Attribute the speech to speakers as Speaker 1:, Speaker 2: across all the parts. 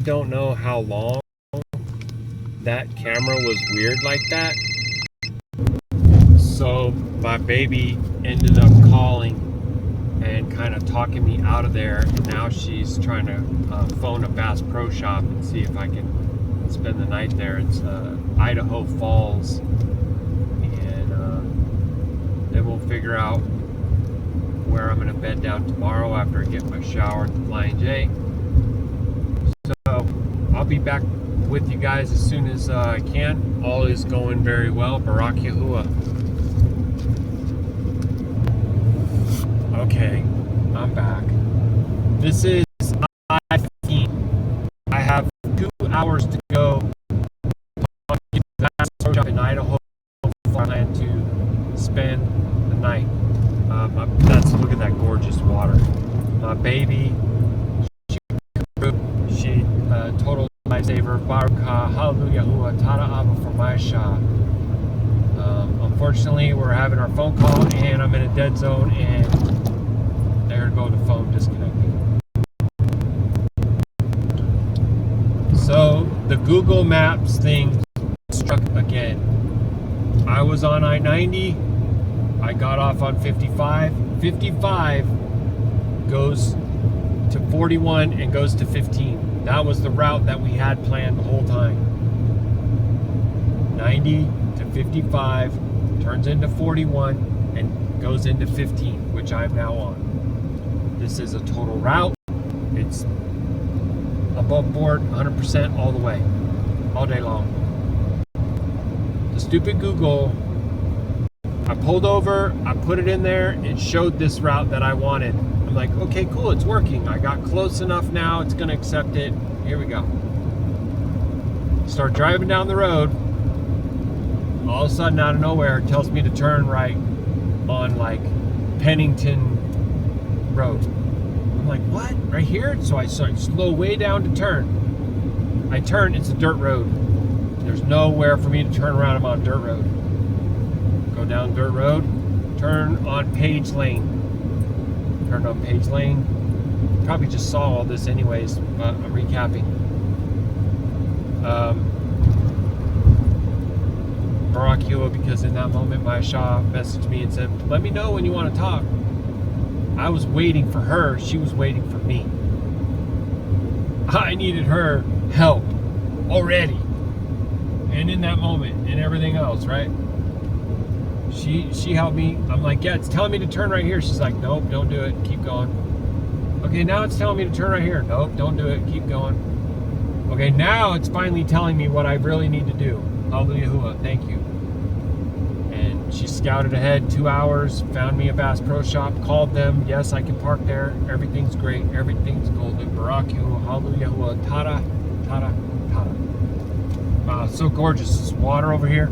Speaker 1: don't know how long that camera was weird like that. So my baby ended up calling and kind of talking me out of there, and now she's trying to phone a Bass Pro Shop and see if I can spend the night there. It's Idaho Falls, and then we'll figure out where I'm going to bed down tomorrow after I get my shower at the Flying J. So I'll be back with you guys as soon as I can. All is going very well. Baruk Yahuah. Okay, I'm back. This is I-15. I have 2 hours to go in Idaho. I plan to spend the night. Look at that gorgeous water. My baby, she total lifesaver. Baruk Atah Yahuah from Yashar'Al. Unfortunately, we're having our phone call and I'm in a dead zone, and there go the phone disconnecting. So the Google Maps thing struck again. I was on I-90. I got off on 55. 55 goes to 41 and goes to 15. That was the route that we had planned the whole time. 90 to 55 turns into 41 and goes into 15, which I'm now on. This is a total route. It's above board, 100% all the way, all day long. The stupid Google, I pulled over, I put it in there, it showed this route that I wanted. I'm like, okay, cool, it's working. I got close enough now, it's gonna accept it. Here we go. Start driving down the road. All of a sudden, out of nowhere, it tells me to turn right on like Pennington Road. I'm like, what? Right here? So I slow way down to turn. I turn, it's a dirt road. There's nowhere for me to turn around. I'm on a dirt road. Go down dirt road, turn on Page Lane. Turned on Page Lane. Probably just saw all this anyways, but I'm recapping. Baruk Yahuah, because in that moment my Shah messaged me and said, let me know when you want to talk. I was waiting for her, she was waiting for me. I needed her help already. And in that moment and everything else, right? She helped me. I'm like, yeah, it's telling me to turn right here. She's like, nope, don't do it, keep going. Okay, now it's telling me to turn right here. Nope, don't do it, keep going. Okay, now it's finally telling me what I really need to do. Hallelujah, thank you. And she scouted ahead 2 hours, found me a Bass Pro Shop, called them. Yes, I can park there. Everything's great. Everything's golden. Baruk Yahuah, hallelujah, tada, tada, tada. Wow, it's so gorgeous. This water over here.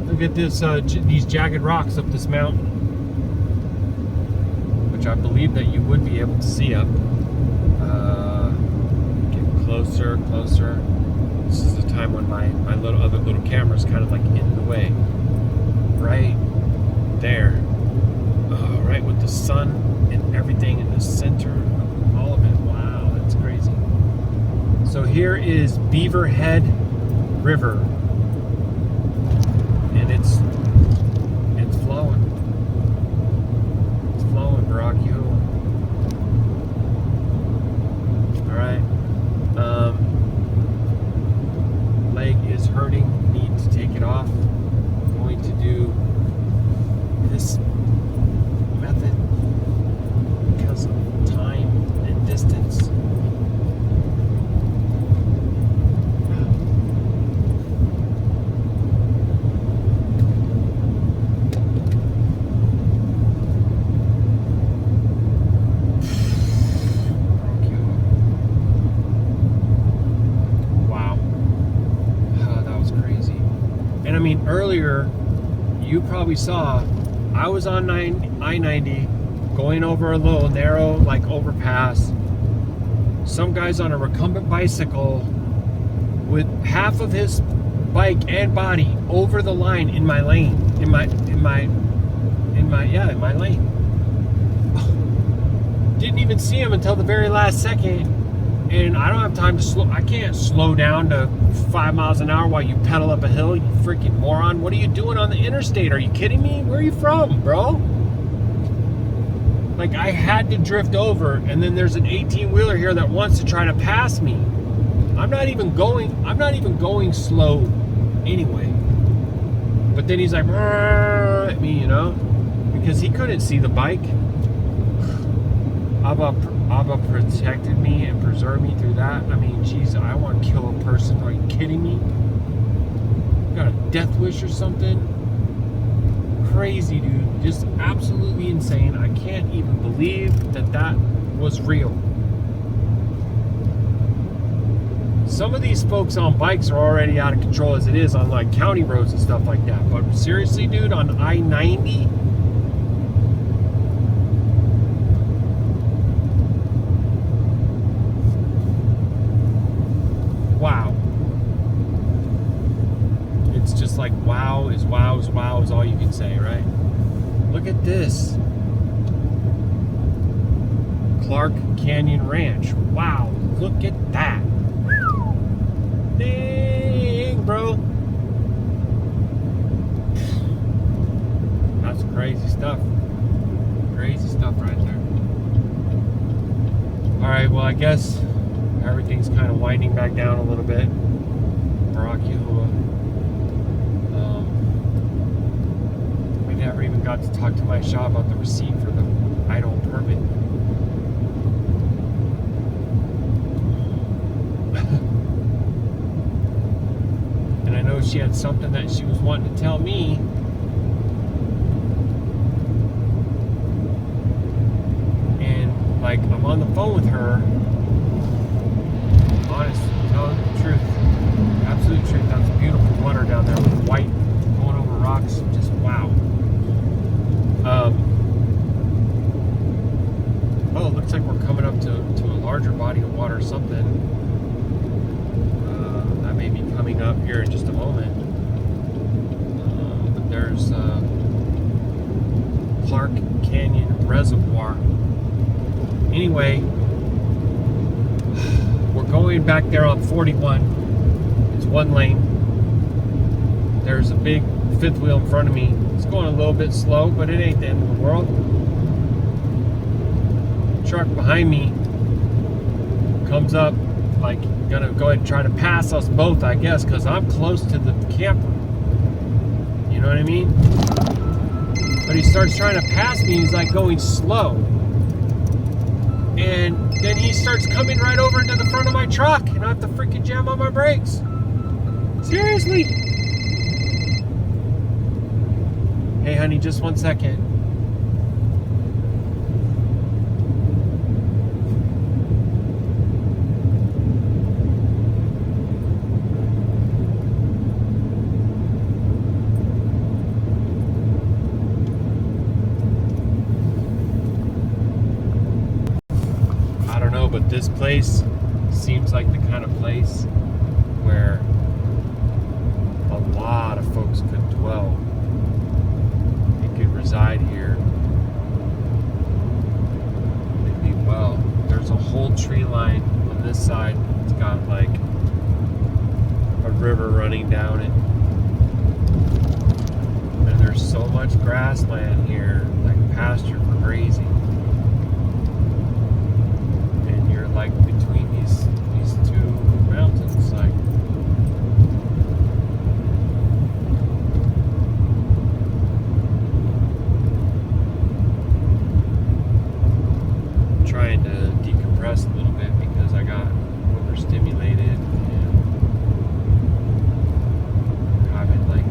Speaker 1: Look at this, these jagged rocks up this mountain, which I believe that you would be able to see up. Get closer, closer. This is the time when my other little camera's kind of like in the way. Right there. Right with the sun and everything in the center of all of it. Wow, that's crazy. So here is Beaver Head River. And it's flowing. It's flowing, Baruk Yahuah. Alright. Leg is hurting. Need to take it off. I'm going to do this method because of time and distance. Earlier, you probably saw I was on I-90 going over a little narrow like overpass. Some guy's on a recumbent bicycle with half of his bike and body over the line in my lane, in my lane. Didn't even see him until the very last second, And I don't have time to slow. I can't slow down to 5 miles an hour while you pedal up a hill, you freaking moron. What are you doing on the interstate? Are you kidding me? Where are you from, bro? Like, I had to drift over, and then there's an 18-wheeler here that wants to try to pass me. I'm not even going slow anyway. But then he's like, at me, you know? Because he couldn't see the bike. Abba protected me and preserved me through that. I mean, geez, I want to kill a person. Are you kidding me? Got a death wish or something? Crazy, dude. Just absolutely insane. I can't even believe that was real. Some of these folks on bikes are already out of control as it is on like county roads and stuff like that. But seriously, dude, on I-90, wow. It's just like wow is all you can say, right? Look at this. Clark Canyon Ranch. Wow, look at that. Dang, bro. That's crazy stuff. Crazy stuff right there. Alright, well, I guess everything's kind of winding back down a little bit. Baruk Yahuah. We never even got to talk to my Shah about the receipt for the idle permit. And I know she had something that she was wanting to tell me. And like, I'm on the phone with her. Honest, telling the truth, absolute truth. That's beautiful water down there with white going over rocks. Just wow. Oh, it looks like we're coming up to a larger body of water or something. That may be coming up here in just a moment. But there's Clark Canyon Reservoir. Anyway, we're going back there on 41. It's one lane. There's a big fifth wheel in front of me. It's going a little bit slow, but it ain't the end of the world. Truck behind me comes up, like gonna go ahead and try to pass us both, I guess, because I'm close to the camper. You know what I mean? But he starts trying to pass me. He's like going slow. And then he starts coming right over into the front of my truck, and I have to freaking jam on my brakes. Seriously? Hey, honey, just 1 second. I don't know, but this place seems like the kind of place where a lot of folks could dwell. Reside here. Maybe, well, there's a whole tree line on this side. It's got like a river running down it. And there's so much grassland here, like pasture for grazing. And you're like between these two mountains, like trying to decompress a little bit because I got overstimulated and having like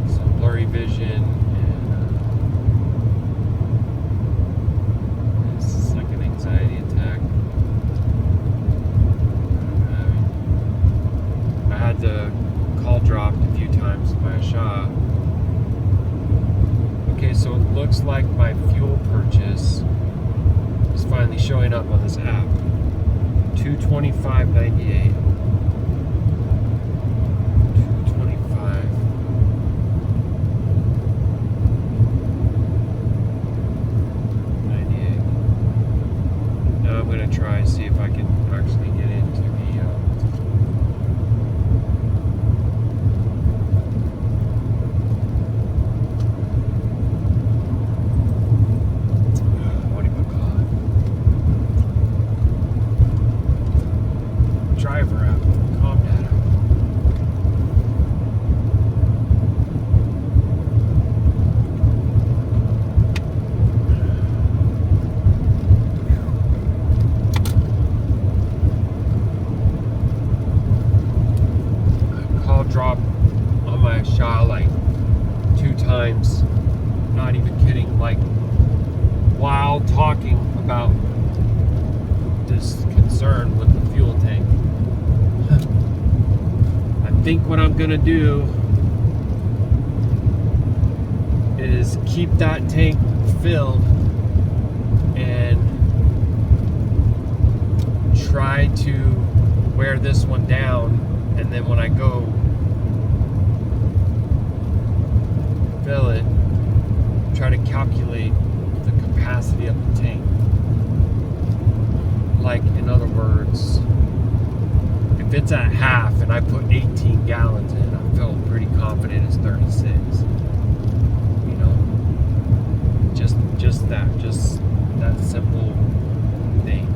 Speaker 1: some blurry vision, and it's like an anxiety attack. I had the call dropped a few times by a Shah. Okay, so it looks like my fuel purchase is finally showing up on this app. $225.98. $225.98. Now I'm gonna my shot like 2 times. Not even kidding. Like, while talking about this concern with the fuel tank. I think what I'm gonna do is keep that tank filled and try to wear this one down, and then when I go fill it, try to calculate the capacity of the tank. Like, in other words, if it's at half and I put 18 gallons in, I feel pretty confident it's 36. You know, just that simple thing.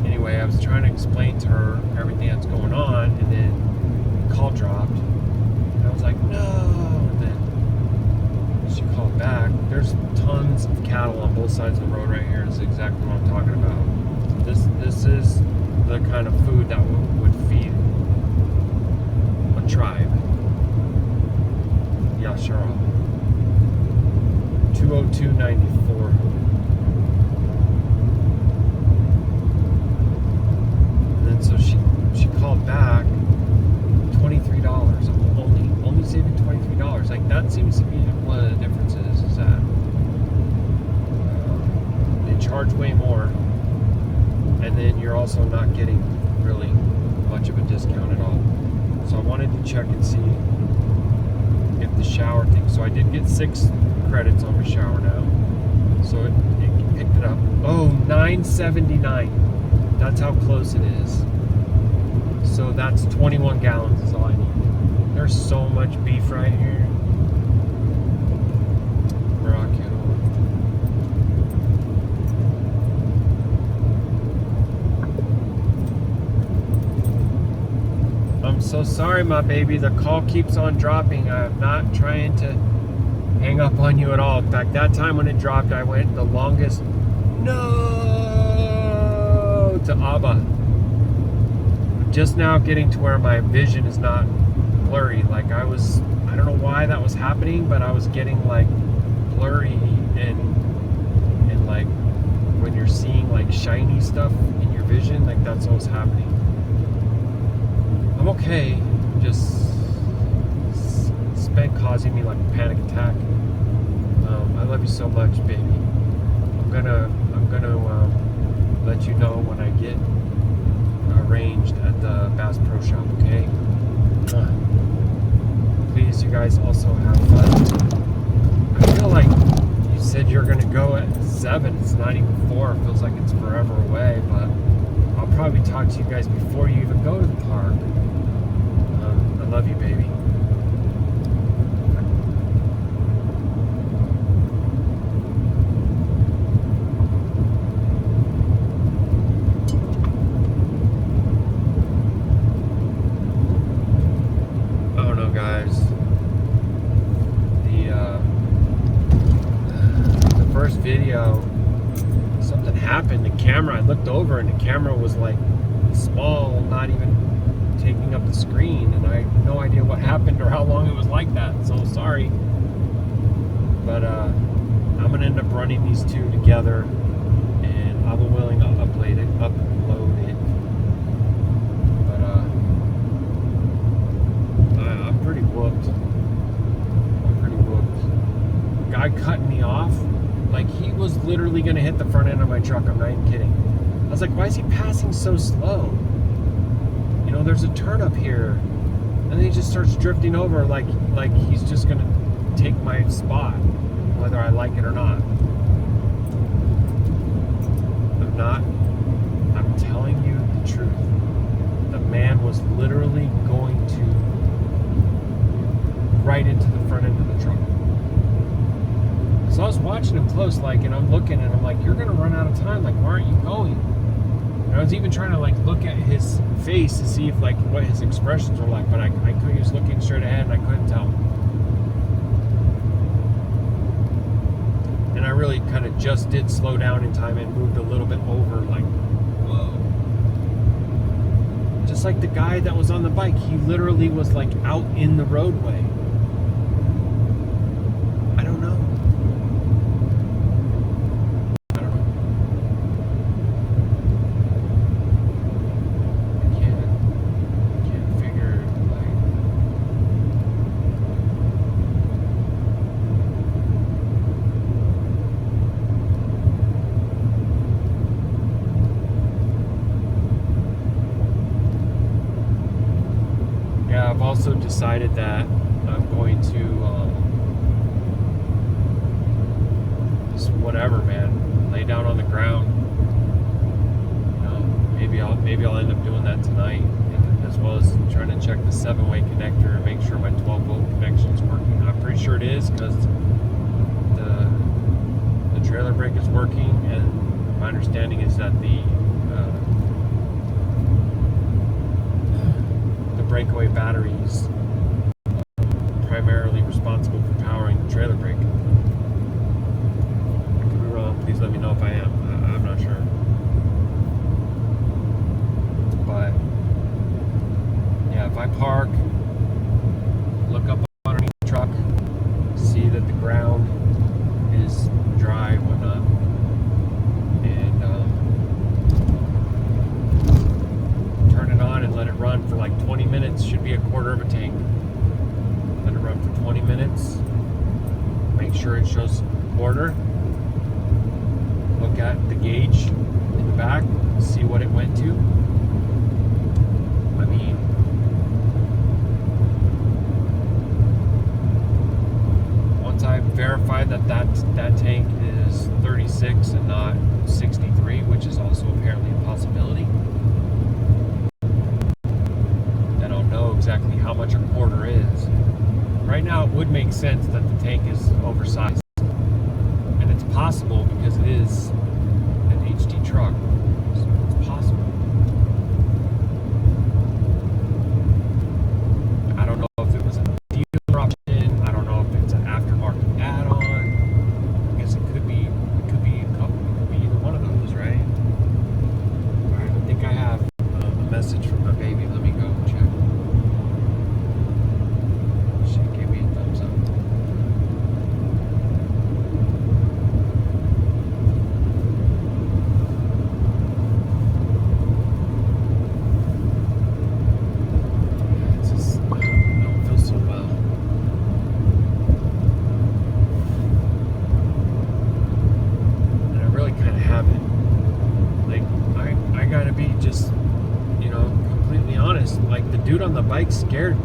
Speaker 1: Anyway, I was trying to explain to her everything that's going on, and then the call dropped, and I was like, no. And then she called back. There's tons of cattle on both sides of the road right here. Is exactly what I'm talking about. This is the kind of food that would feed a tribe. Yashar'Al. 202.94. And then so she called back. $23. I'm only saving $23. Like, that seems to be one of the differences, is that they charge way more, and then you're also not getting really much of a discount at all. So I wanted to check and see if the shower thing. So I did get 6 credits on my shower now. So it picked it up. Oh, $9.79. That's how close it is. So that's 21 gallons is all I need. There's so much beef right here. Baruk Atah. I'm so sorry, my baby. The call keeps on dropping. I'm not trying to hang up on you at all. In fact, that time when it dropped, I went the longest no to Abba. Just now getting to where my vision is not blurry. Like, I don't know why that was happening, but I was getting like blurry and like when you're seeing like shiny stuff in your vision, like that's what was happening. I'm okay. Just it's been causing me like a panic attack. I love you so much, baby. I'm gonna let you know when I get arranged at the Bass Pro Shop, okay? Please, you guys also have fun. I feel like you said you're gonna go at 7. It's not even 4. It feels like it's forever away, but I'll probably talk to you guys before you even go to the park. I love you, baby. Video, something happened. The camera, I looked over and the camera was like small, not even taking up the screen, and I had no idea what happened or how long it was like that. So sorry, but I'm gonna end up running these two together, and I'll be willing to upload it. But I'm pretty whooped. Guy cutting me off. Like, he was literally going to hit the front end of my truck. I'm not even kidding. I was like, why is he passing so slow? You know, there's a turn up here. And then he just starts drifting over like he's just going to take my spot, whether I like it or not. I'm telling you the truth. The man was literally going to right into the front end of the truck. So I was watching him close, like, and I'm looking, and I'm like, you're going to run out of time. Like, why aren't you going? And I was even trying to, like, look at his face to see if, like, what his expressions were like, but I couldn't. He was looking straight ahead, and I couldn't tell. And I really kind of just did slow down in time and moved a little bit over, like, whoa. Just just like the guy that was on the bike, he literally was like out in the roadway. I don't know. I can't figure Yeah, I've also decided that I'm going to just whatever, man. Lay down on the ground. You know, maybe I'll end up doing that tonight, and as well as trying to check the 7-way connector and make sure my 12-volt connection is working. I'm pretty sure it is because the trailer brake is working, and my understanding is that the breakaway batteries primarily responsible for powering the trailer brake. I could be wrong. Please let me know if I am. I'm not sure. But yeah, if I park, look up underneath the truck, see that the ground is dry and whatnot, and turn it on and let it run for like 20 minutes. Should be a quarter of a tank. Let it run for 20 minutes. Make sure it shows quarter. Look at the gauge in the back. See what it went to. I mean, once I verify that that tank is 36 and not 63, which is also apparently a possibility. Exactly how much a quarter is. Right now it would make sense that the tank is oversized, and it's possible because it is an HD truck, so it's possible. I don't know if it was a dealer option. I don't know if it's an aftermarket add-on. I guess it could be a couple. It could be either one of those, right? All right, I think I have a message from my baby. Let me go check. Dude on the bike scared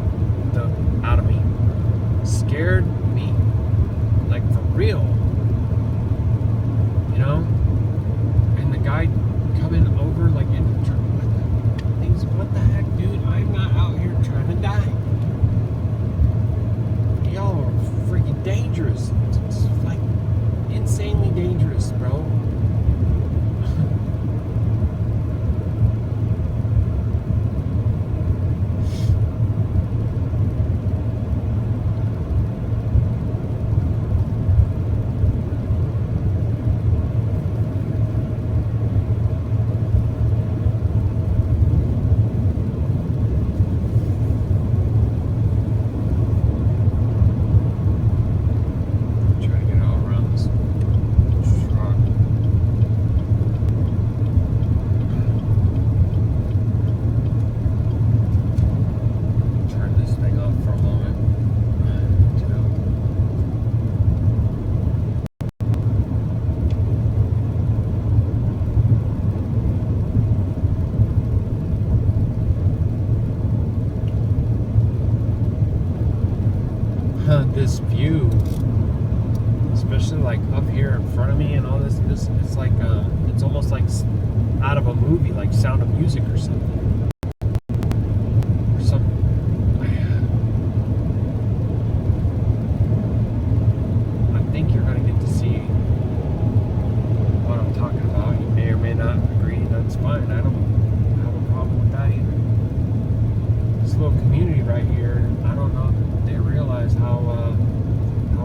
Speaker 1: the out of me. Scared me. Like for real. You know? And the guy coming over like in what the heck, dude? I'm not out here trying to die. Y'all are freaking dangerous. It's like insanely dangerous, bro. This view, especially like up here in front of me and all this it's like it's almost like out of a movie, like Sound of Music or something. I think you're going to get to see what I'm talking about. You may or may not agree. That's fine. I don't have a problem with that either. This little community right here, I don't know if they realize how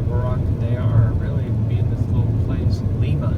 Speaker 1: Baruk they are, really, being this little place, Lima.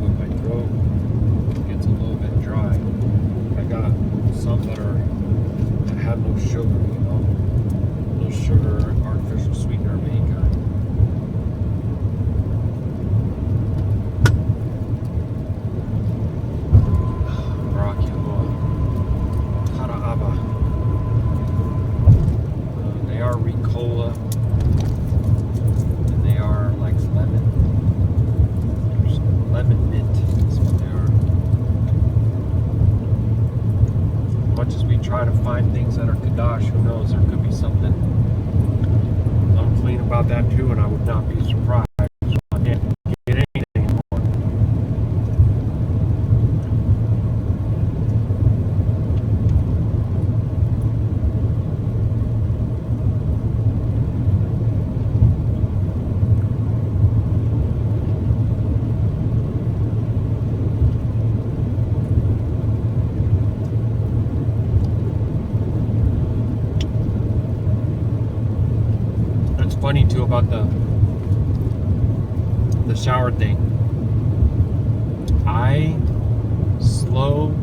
Speaker 1: when my throat gets a little bit dry. I got some that have no sugar, no sugar, artificial sweetener of any kind. Baruk Atah Yahuah. They are Ricola. And they are like lemon mint is what they are. As much as we try to find things that are Qadash, who knows, there could be something unclean about that too, and I would not be surprised. I can't get anything anymore. Funny too about the shower thing. I slow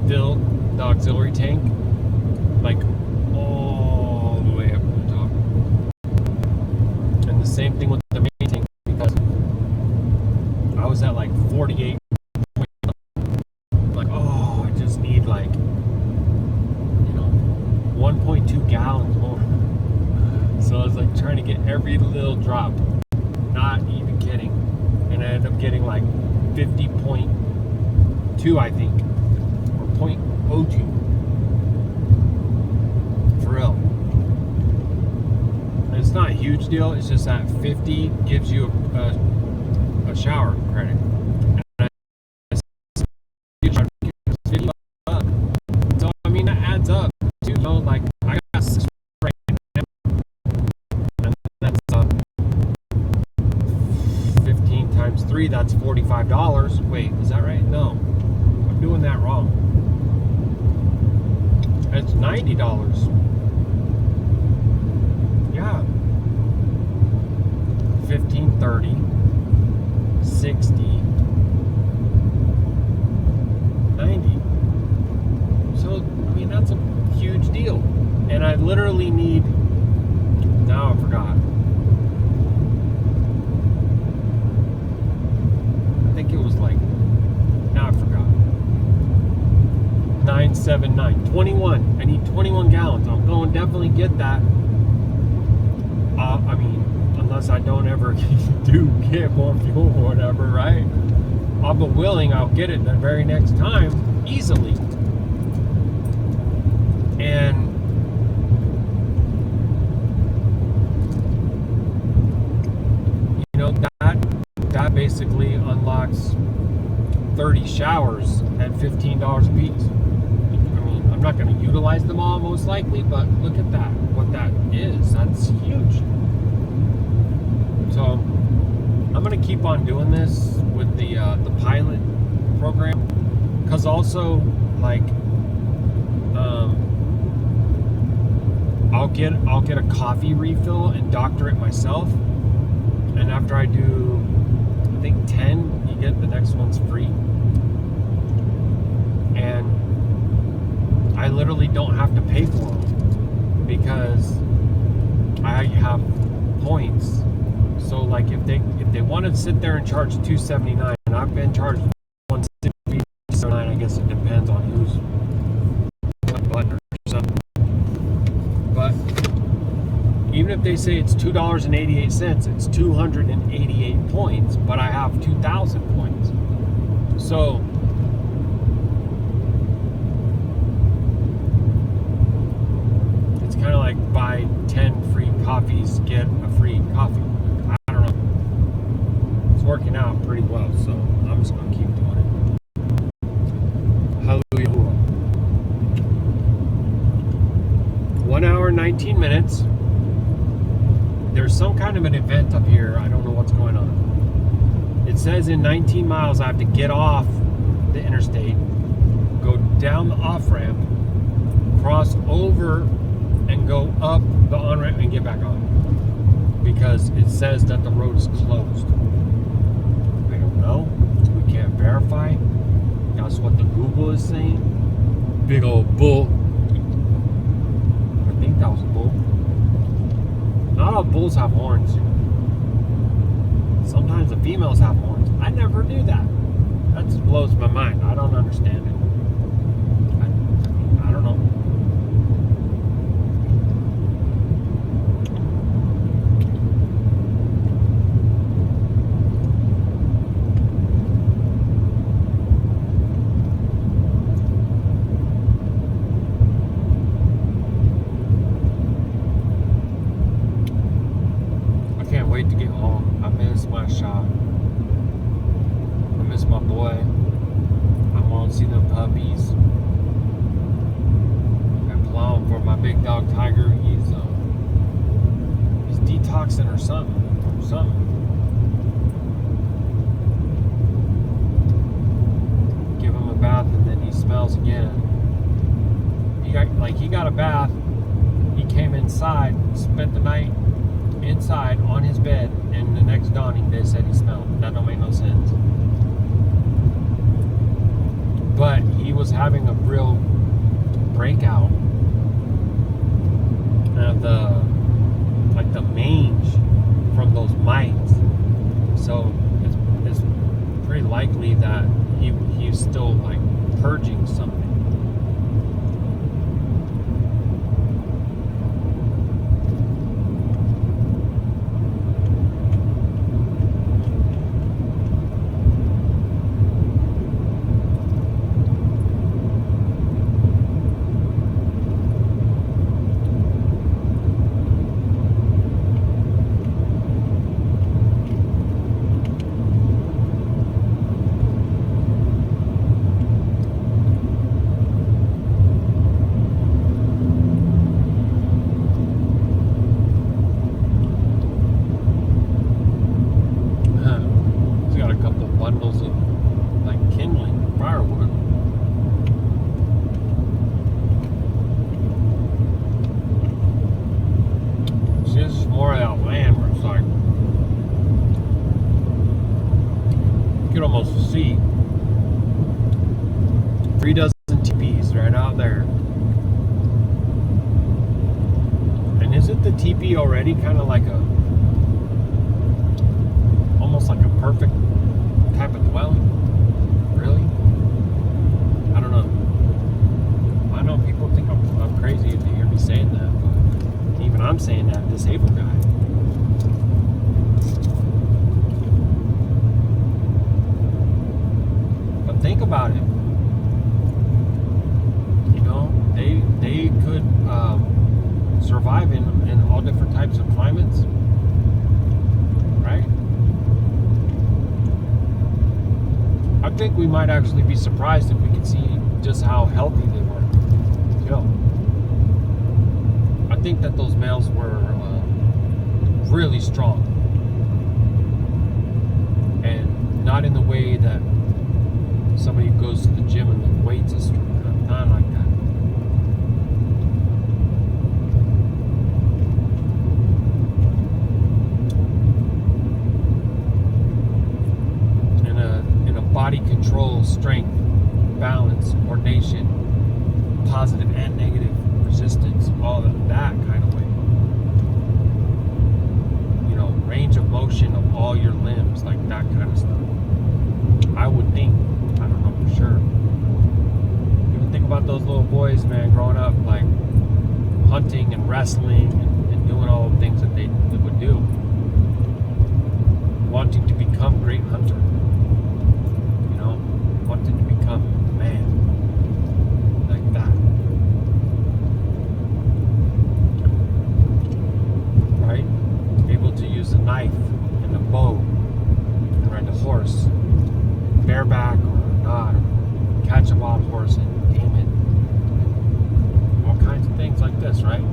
Speaker 1: filled the auxiliary tank like all the way up to the top, and the same thing with the main tank, because I was at like 48. Like, oh, I just need like 1.2 gallons more. So I was like trying to get every little drop, not even kidding, and I ended up getting like 50.2, I think, or 0.02, for real. And it's not a huge deal, it's just that 50 gives you a shower credit. So I mean, that adds up too, like I got 6 right now. 15 times 3, that's $45. Wait, is that right? No, I'm doing that wrong. It's $90. Yeah. 15, 30, 60, 90. So, I mean, that's a huge deal. And I literally need, now I forgot. I think it was like, now I forgot. 979, 21. I need 21 gallons. I'm going to definitely get that. I mean, unless I don't ever get more fuel or whatever, right? I'll be willing, I'll get it the very next time, easily. And that basically unlocks 30 showers at $15 a piece. I mean, I'm not going to utilize them all most likely, but look at that, what that is. That's huge. So I'm going to keep on doing this with the pilot program, because also, like, I'll get a coffee refill and doctor it myself, and after I do, I think 10, you get the next one's free. And I literally don't have to pay for them because I have points. So like if they want to sit there and charge $2.79, and I've been charged $1.79, I guess it depends on who's button or something. But even if they say it's $2.88, it's 288 points, but I have 2,000 points. So it's kind of like buy 10 free coffees, get a free coffee. I don't know. It's working out pretty well, so I'm just going to keep doing it. Hallelujah. 1 hour and 19 minutes. There's some kind of an event up here. I don't know what's going on. It says in 19 miles I have to get off the interstate, go down the off-ramp, cross over, and go up the on-ramp and get back on, because it says that the road is closed. big old bull. I think that was a bull. Not all bulls have horns. Sometimes the females have horns. I never knew that. That just blows my mind. I don't understand it. I don't know. I can't wait to get home. I miss my shop. I miss my boy. I want to see them puppies. I'm plowing for my big dog Tiger. He's detoxing or something. Give him a bath and then he smells again. He got a bath. He came inside, spent the night inside on his bed, and the next dawning they said he smelled. That don't make no sense. But he was having a real breakout of the mange from those mites. So it's pretty likely that he's still purging something. Almost see 3 dozen teepees right out there. And isn't the teepee already kind of almost like a perfect type of dwelling? Really? I don't know. I know people think I'm crazy if they hear me saying that, but even I'm saying that, disabled guy. Think about it. They could survive in all different types of climates, right? I think we might actually be surprised if we could see just how healthy they were. I think that those males were really strong, and not in the way that somebody who goes to the gym and lifts weights is strong. Not like that. In a body control, strength, balance, coordination, positive and negative resistance, all of that kind of way. Range of motion of all your limbs, like that kind of stuff. I would think. I don't know for sure. Even think about those little boys, man, growing up, hunting and wrestling and doing all the things that they would do. Wanting to become great hunter. Wanting to become a man. Like that. Right? Able to use a knife and a bow and ride a horse. Bareback or not, or catch a wild horse and tame it. All kinds of things like this, right?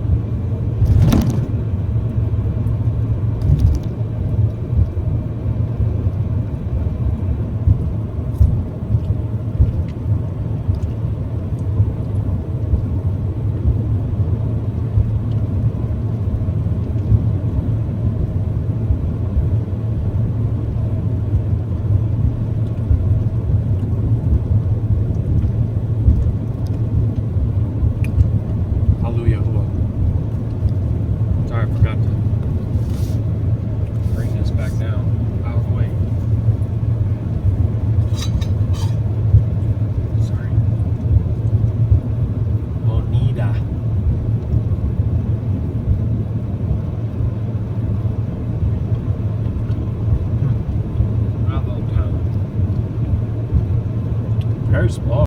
Speaker 1: Very small.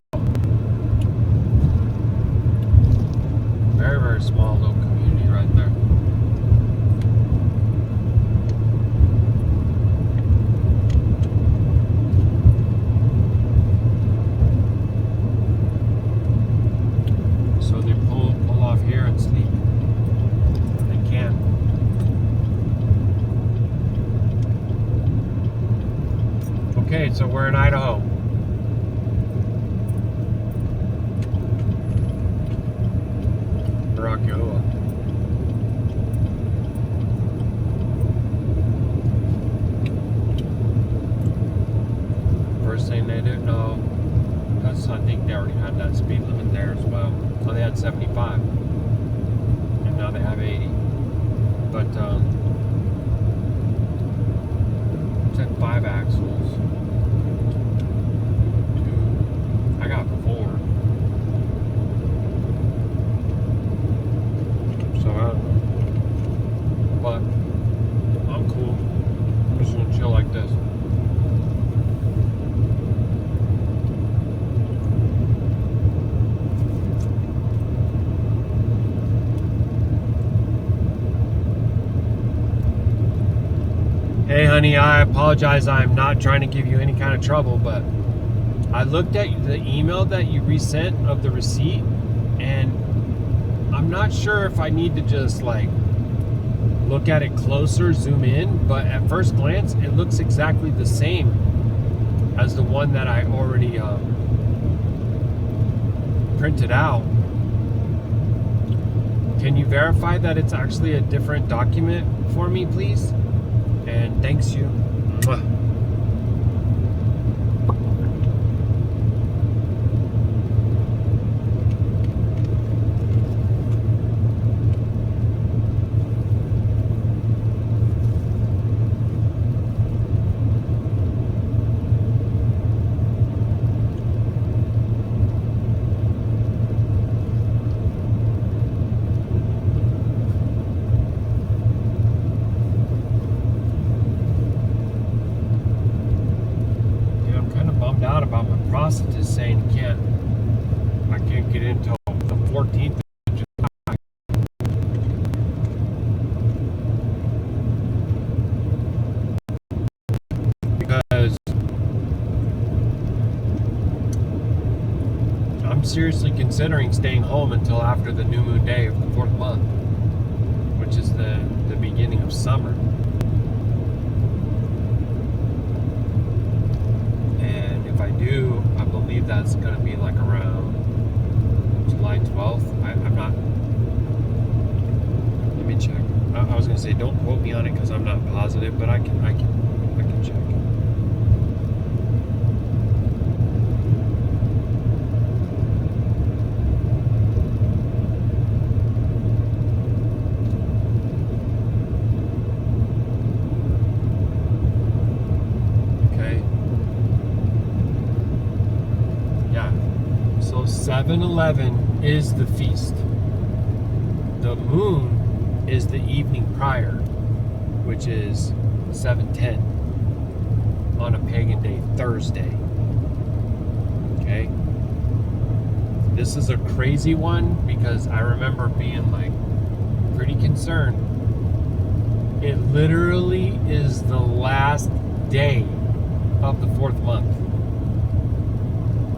Speaker 1: Very, very small little community right there. So they pull off here and sleep. They can. Okay, so we're in Idaho. Baruk Yahuah. First thing they didn't know, because I think they already had that speed limit there as well. So they had 75, and now they have 80. But took 5 axles. I got 4. So I don't know. But I'm cool. I'm just gonna chill like this. Hey honey, I apologize. I'm not trying to give you any kind of trouble, but I looked at the email that you resent of the receipt, and I'm not sure if I need to just like look at it closer, zoom in, but at first glance it looks exactly the same as the one that I already printed out. Can you verify that it's actually a different document for me, please? And thanks you. Mwah. Out about my process saying I can't get in until the 14th of July. Because I'm seriously considering staying home until after the new moon day of the 4th month, which is the beginning of summer. I believe that's going to be like around July 12th. I'm not. Let me check. I was going to say don't quote me on it because I'm not positive, but I can check. Okay. Yeah. So 7/11 is the feast. The moon is the evening prior, which is 7/10 on a pagan day, Thursday. Okay? This is a crazy one because I remember being like pretty concerned. It literally is the last day of the 4th month.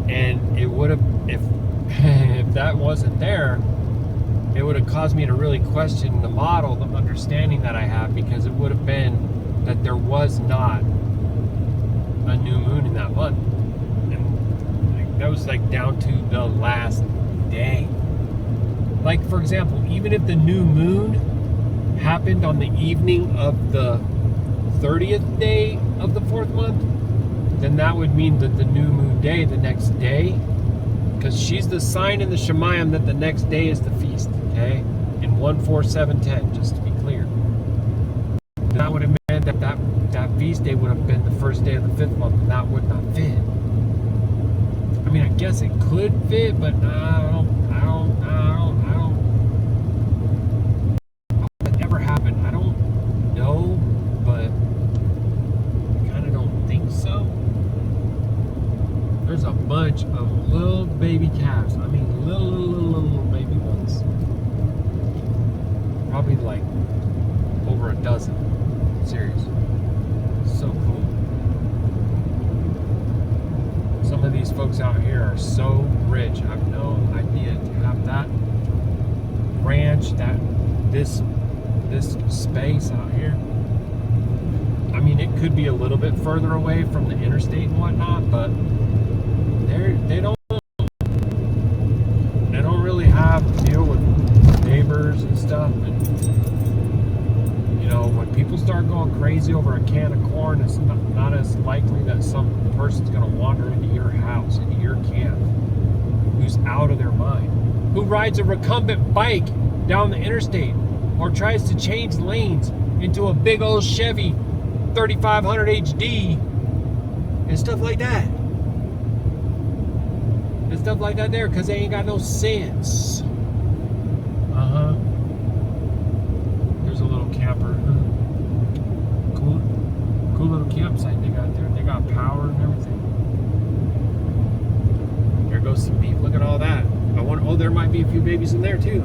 Speaker 1: And it would have, if that wasn't there, it would have caused me to really question the model, the understanding that I have, because it would have been that there was not a new moon in that month. And that was like down to the last day. Like, for example, even if the new moon happened on the evening of the 30th day of the 4th month, then that would mean that the new moon day, the next day, because she's the sign in the Shemayim that the next day is the feast, okay? In 14710, just to be clear. That would have meant that feast day would have been the first day of the 5th month, and that would not fit. I mean, I guess it could fit, but I don't. What ever happened? I don't know, but I kind of don't think so. There's there's a bunch of little baby calves. I mean, little baby ones. Probably like over a dozen. Serious. So cool. Some of these folks out here are so rich. I have no idea to have that ranch, this space out here. I mean, it could be a little bit further away from the interstate and whatnot, but they don't really have to deal with neighbors and stuff. And you know, when people start going crazy over a can of corn, it's not as likely that some person's going to wander into your house, into your camp, who's out of their mind, who rides a recumbent bike down the interstate, or tries to change lanes into a big old Chevy 3500 HD and stuff like that. And stuff like that there, because they ain't got no sense. There's a little camper. Cool little campsite they got there. They got power and everything. There goes some beef. Look at all that. Oh, there might be a few babies in there too.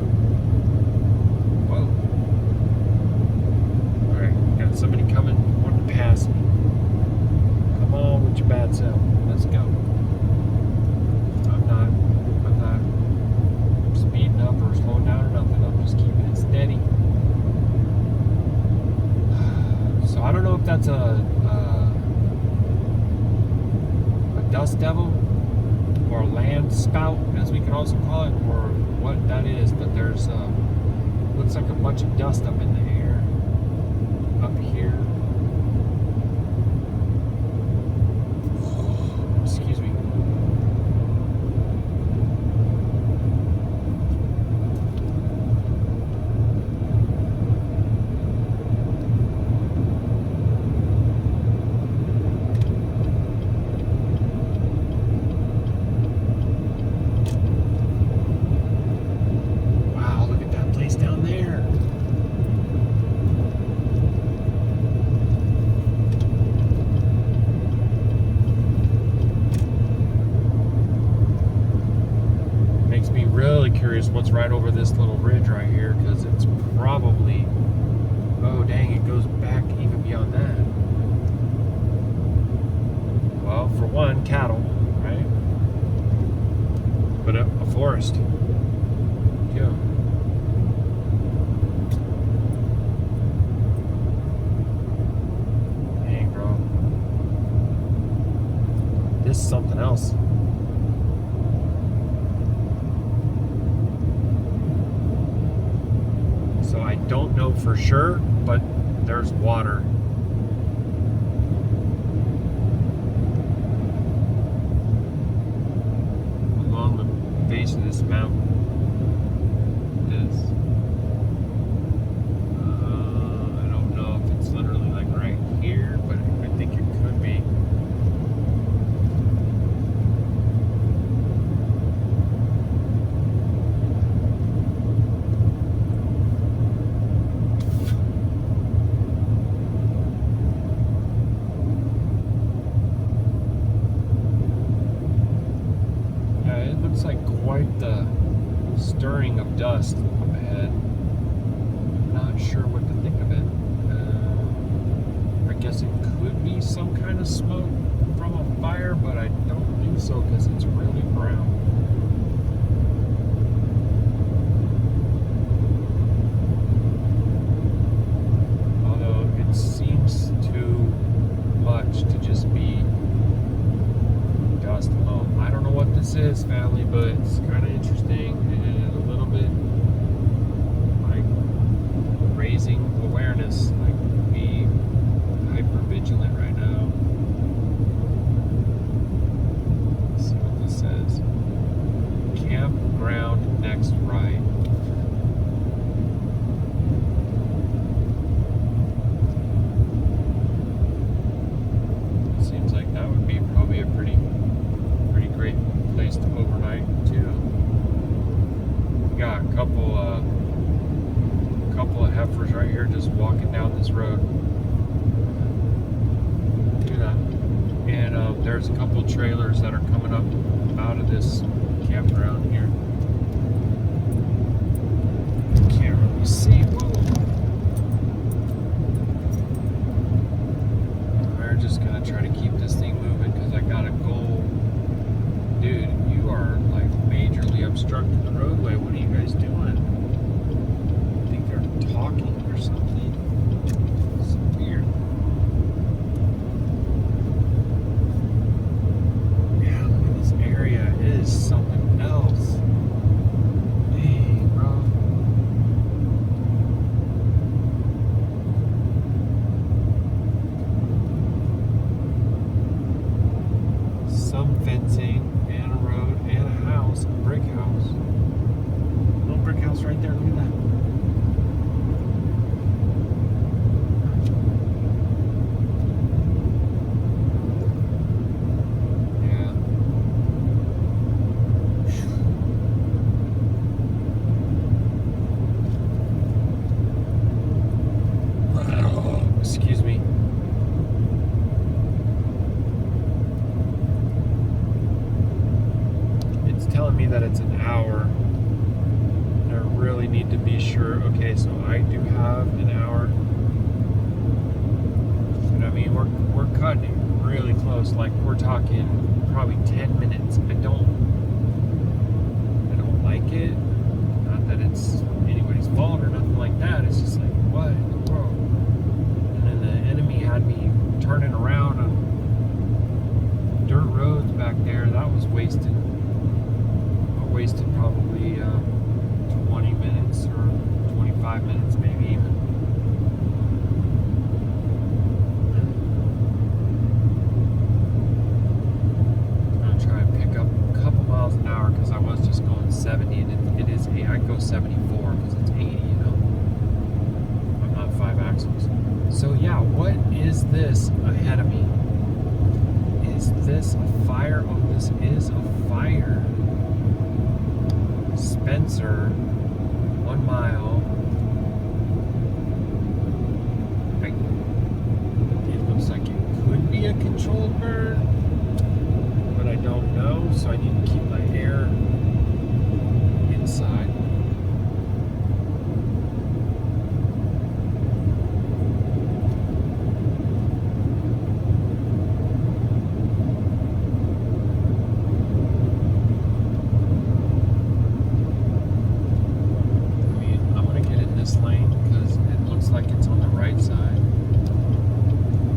Speaker 1: Whoa. Alright, got somebody coming, wanting to pass me. Come on with your bad self. Let's go. I'm not speeding up or slowing down or nothing. I'm just keeping it steady. So I don't know if that's a dust devil or a land spout, as we can also call it, or what that is, but there's looks like a bunch of dust up in the air up here. Excuse me. Curious what's right over this little ridge right here, because it's probably, oh dang, it goes back even beyond that. Well, for one, cattle, right? But a forest. Yeah. Dang, bro. This is something else. So I don't know for sure, but there's water. Along the base of this mountain. I don't know if it's literally like right here, but I think it could be. It's like quite the stirring of dust up ahead. Not sure what to think of it. I guess it could be some kind of smoke from a fire, but I don't think so because it's really brown. Although it seems too much to just be dust alone. I don't know what this is, family, but it's kind of interesting and a little bit like raising awareness, like be hyper vigilant right now. Let's see what this says. Campground next right. Seems like that would be probably a pretty great place to overnight too. We got a couple of heifers right here just walking down this road. Do that. And there's a couple trailers that are coming up out of this campground here. Can't really see. Whoa. We're just gonna try to keep this thing moving because I got a goal. Dude, you are like majorly obstructing the roadway. What are you guys doing? I think they're talking or something. It's weird. Yeah, look at this area. It is something else. Hey, bro. Some fencing and a road and a house, a brick house. Little brick house right there. Look at that. Yeah. Excuse me. It's telling me that it's an hour. And I really need to be sure. Okay, so I do have an hour. But I mean, we're cutting it really close. Like we're talking probably 10 minutes. I don't like it. Not that it's anybody's fault or nothing like that. It's just like, what in the world? And then the enemy had me turning around on dirt roads back there. That was wasted. I wasted probably 20 minutes or 25 minutes maybe even. I'm gonna try and pick up a couple miles an hour because I was just going 70 and it is I go 74 because it's 80, you know. I'm not 5 axles. So yeah, what is this ahead of me? Is this a fire? Oh, this is a fire. Spencer, 1 mile. It looks like it could be a controlled burn, but I don't know, so I need to keep my air inside. Lane because it looks like it's on the right side.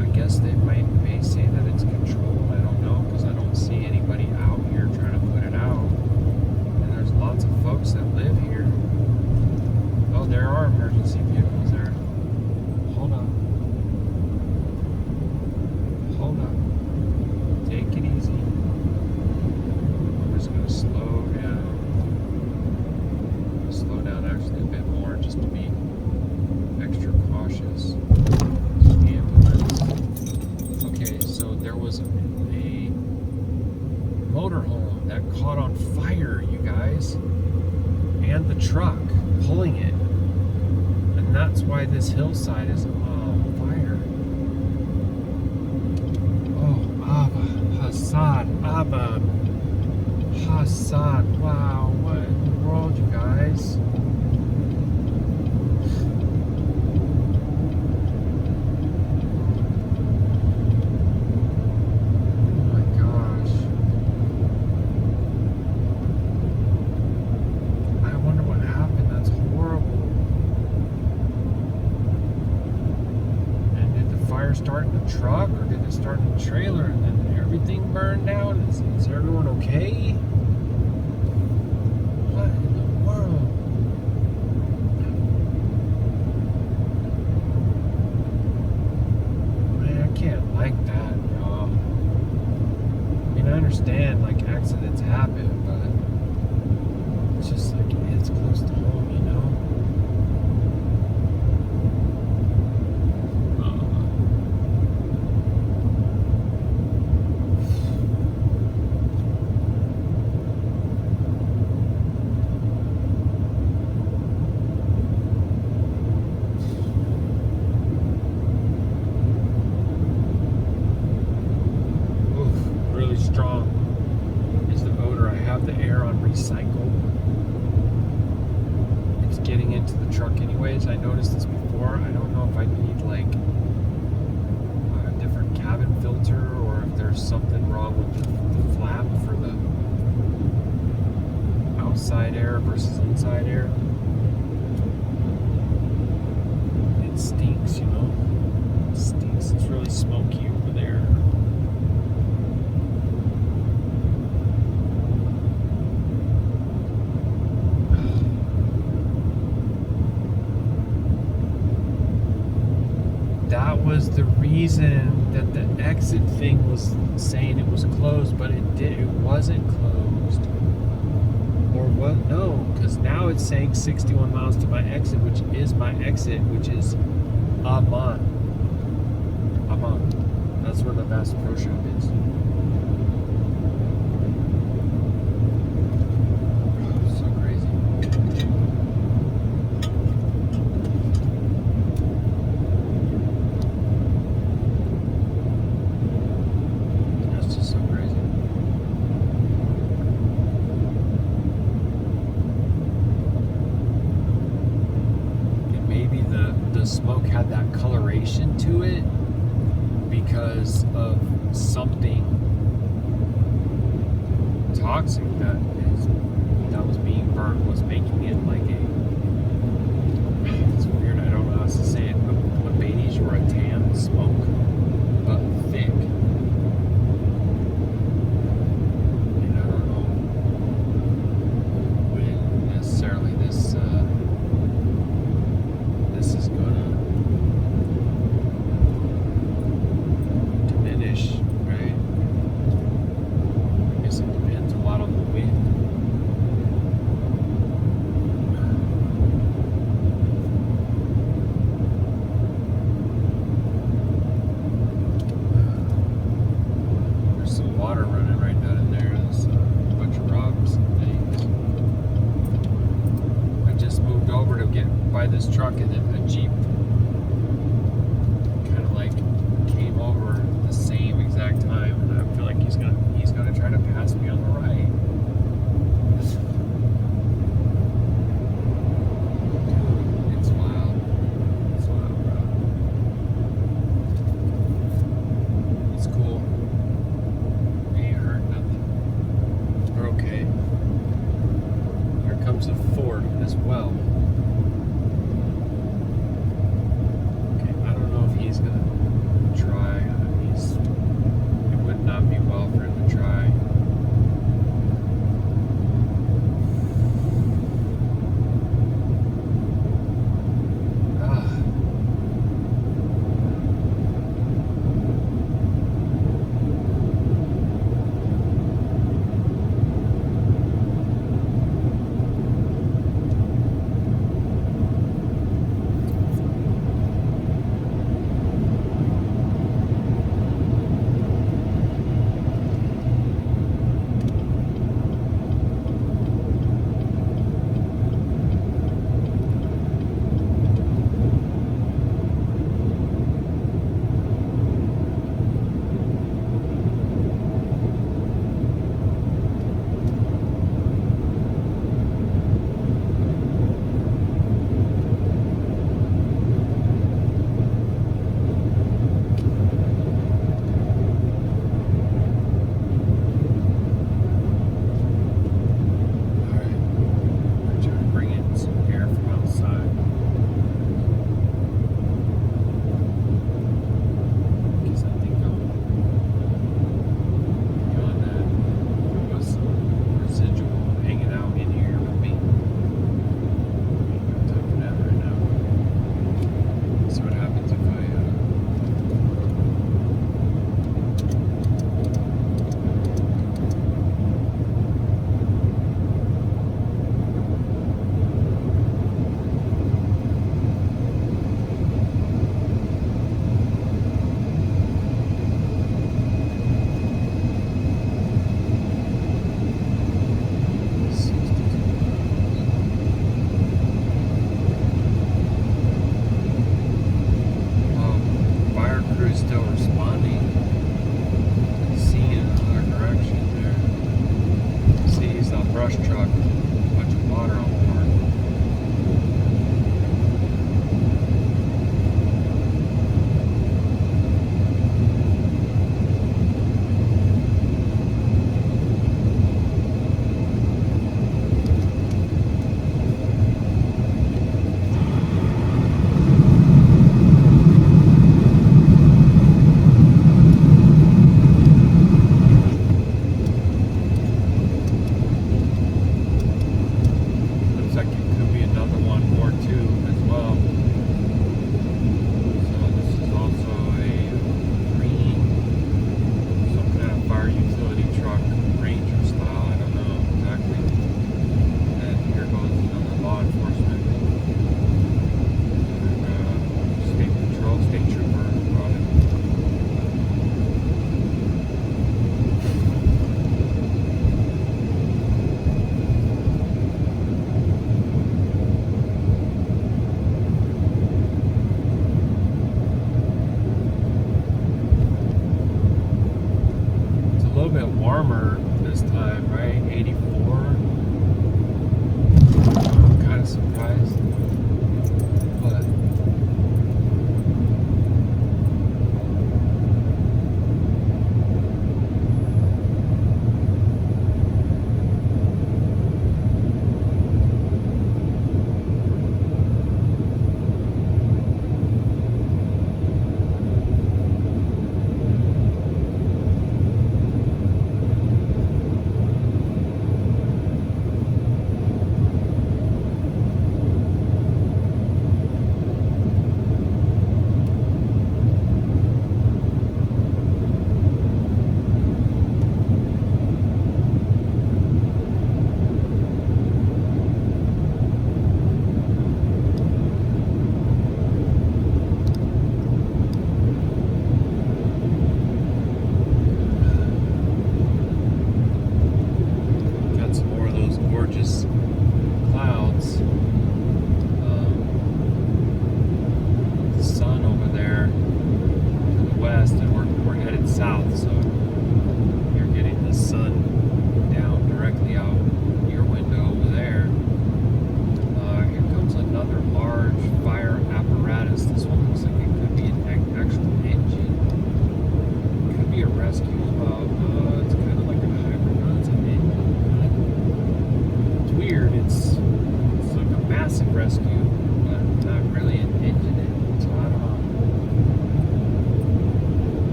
Speaker 1: I guess they may say that it's controlled. I don't know because I don't see anybody out here trying to put it out. And there's lots of folks that live here. Oh, there are emergency vehicles there. Hold on. Hold on. Take it easy. I'm just going to slow down. Slow down actually a bit more just to be extra cautious. Ambulance. Okay, so there was a motorhome that caught on fire, you guys, and the truck pulling it, and that's why this hillside is on fire. Oh, Abba, Hassan, wow, what in the world, you guys? Oh my gosh. I wonder what happened. That's horrible. And did the fire start in the truck or did it start in the trailer and then everything burned down? Is everyone okay? What in the world? Man, I can't like that, y'all. I mean, I understand, like, accidents happen, but it's just like, it's close to home, you know? the air on recycle, it's getting into the truck anyways. I noticed this before. I don't know if I need like a different cabin filter or if there's something wrong with the flap for the outside air versus inside air. It stinks, you know. It stinks. It's really smoky over there. That was the reason that the exit thing was saying it was closed, but it wasn't closed. Or what? No, because now it's saying 61 miles to my exit, which is my exit, which is Amman. That's where the Bass Pro Shop is. So crazy. That's just so crazy. And maybe the smoke had that coloration to it because of something toxic that was being burnt, was making it like it's weird, I don't know how to say it, a beige or a tan smoke, but thick. And I don't know when necessarily this is gonna diminish, right? I guess it depends a lot on the wind. There's some water running right down in there. There's a bunch of rocks and things. I just moved over to get by this truck, and then a Jeep kind of like came over the same exact time, and I feel like he's gonna try to pass me on the right. Dude, it's wild. It's wild, bro. It's cool. Ain't hurt nothing. We're okay. Here comes a Ford as well. Okay, I don't know if he's gonna try. It would not be well for him to try. bit warmer this time, right? 84. I'm kind of surprised. But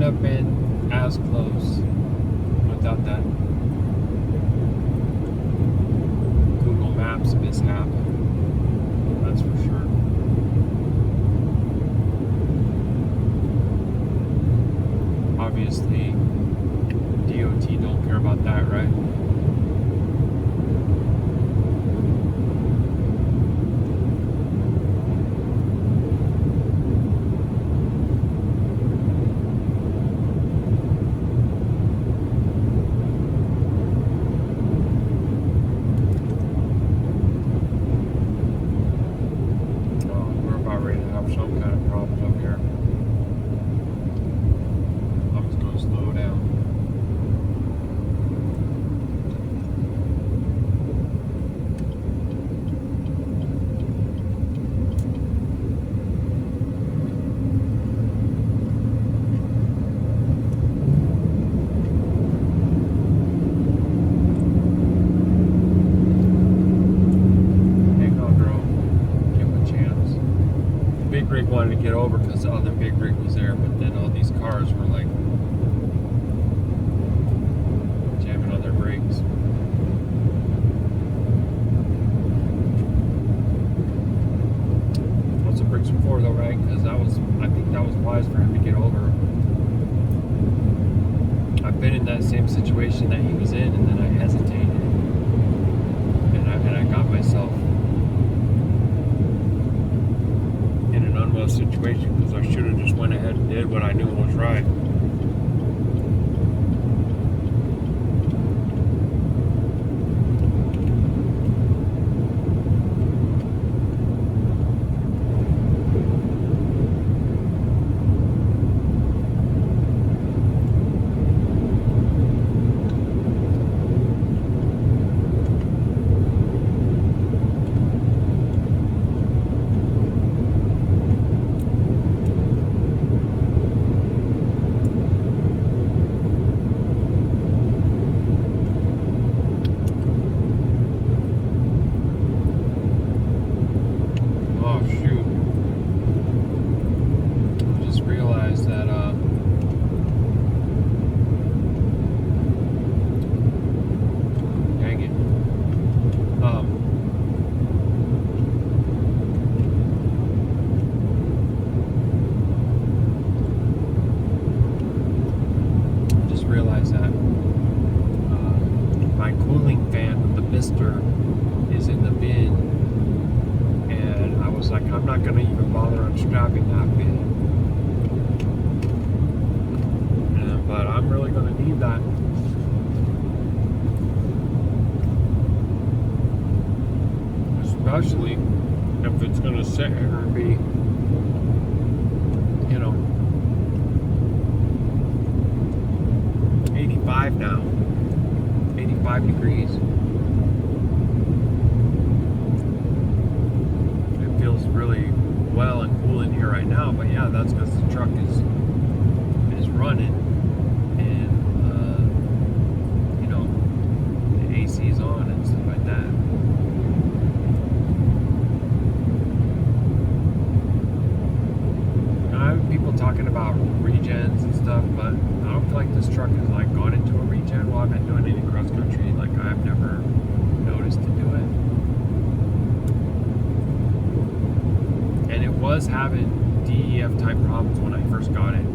Speaker 2: have been as close without that Google Maps mishap. That's for sure. Obviously, about that, right? We're about ready to have some kind of problems up here. I'm just going to slow down. Hang on, girl. Give him a chance. The big rig wanted to get over because the other big rig was there, but then all these cars were like jamming on their brakes. What's the brakes for though, right? Because I think that was wise for him to get over. I've been in that same situation that he was in, and then I hesitated, and I got myself in an unwell situation because I should have just went ahead and did what I knew was right. Oh shoot. I just realized that dang it. I just realized that my cooling fan with the mister is in the bin. And I was like, I'm not going to even bother unstrapping that bit. But I'm really going to need that. Especially if it's going to sit here and be, you know, 85 now. 85 degrees. Feels really well and cool in here right now, but yeah, that's because the truck is running, and you know, the AC is on and stuff like that. I have people talking about regens and stuff, but I don't feel like this truck has like gone into a regen while I've been doing any cross country. Like I've never noticed to do it. And it was having DEF type problems when I first got it,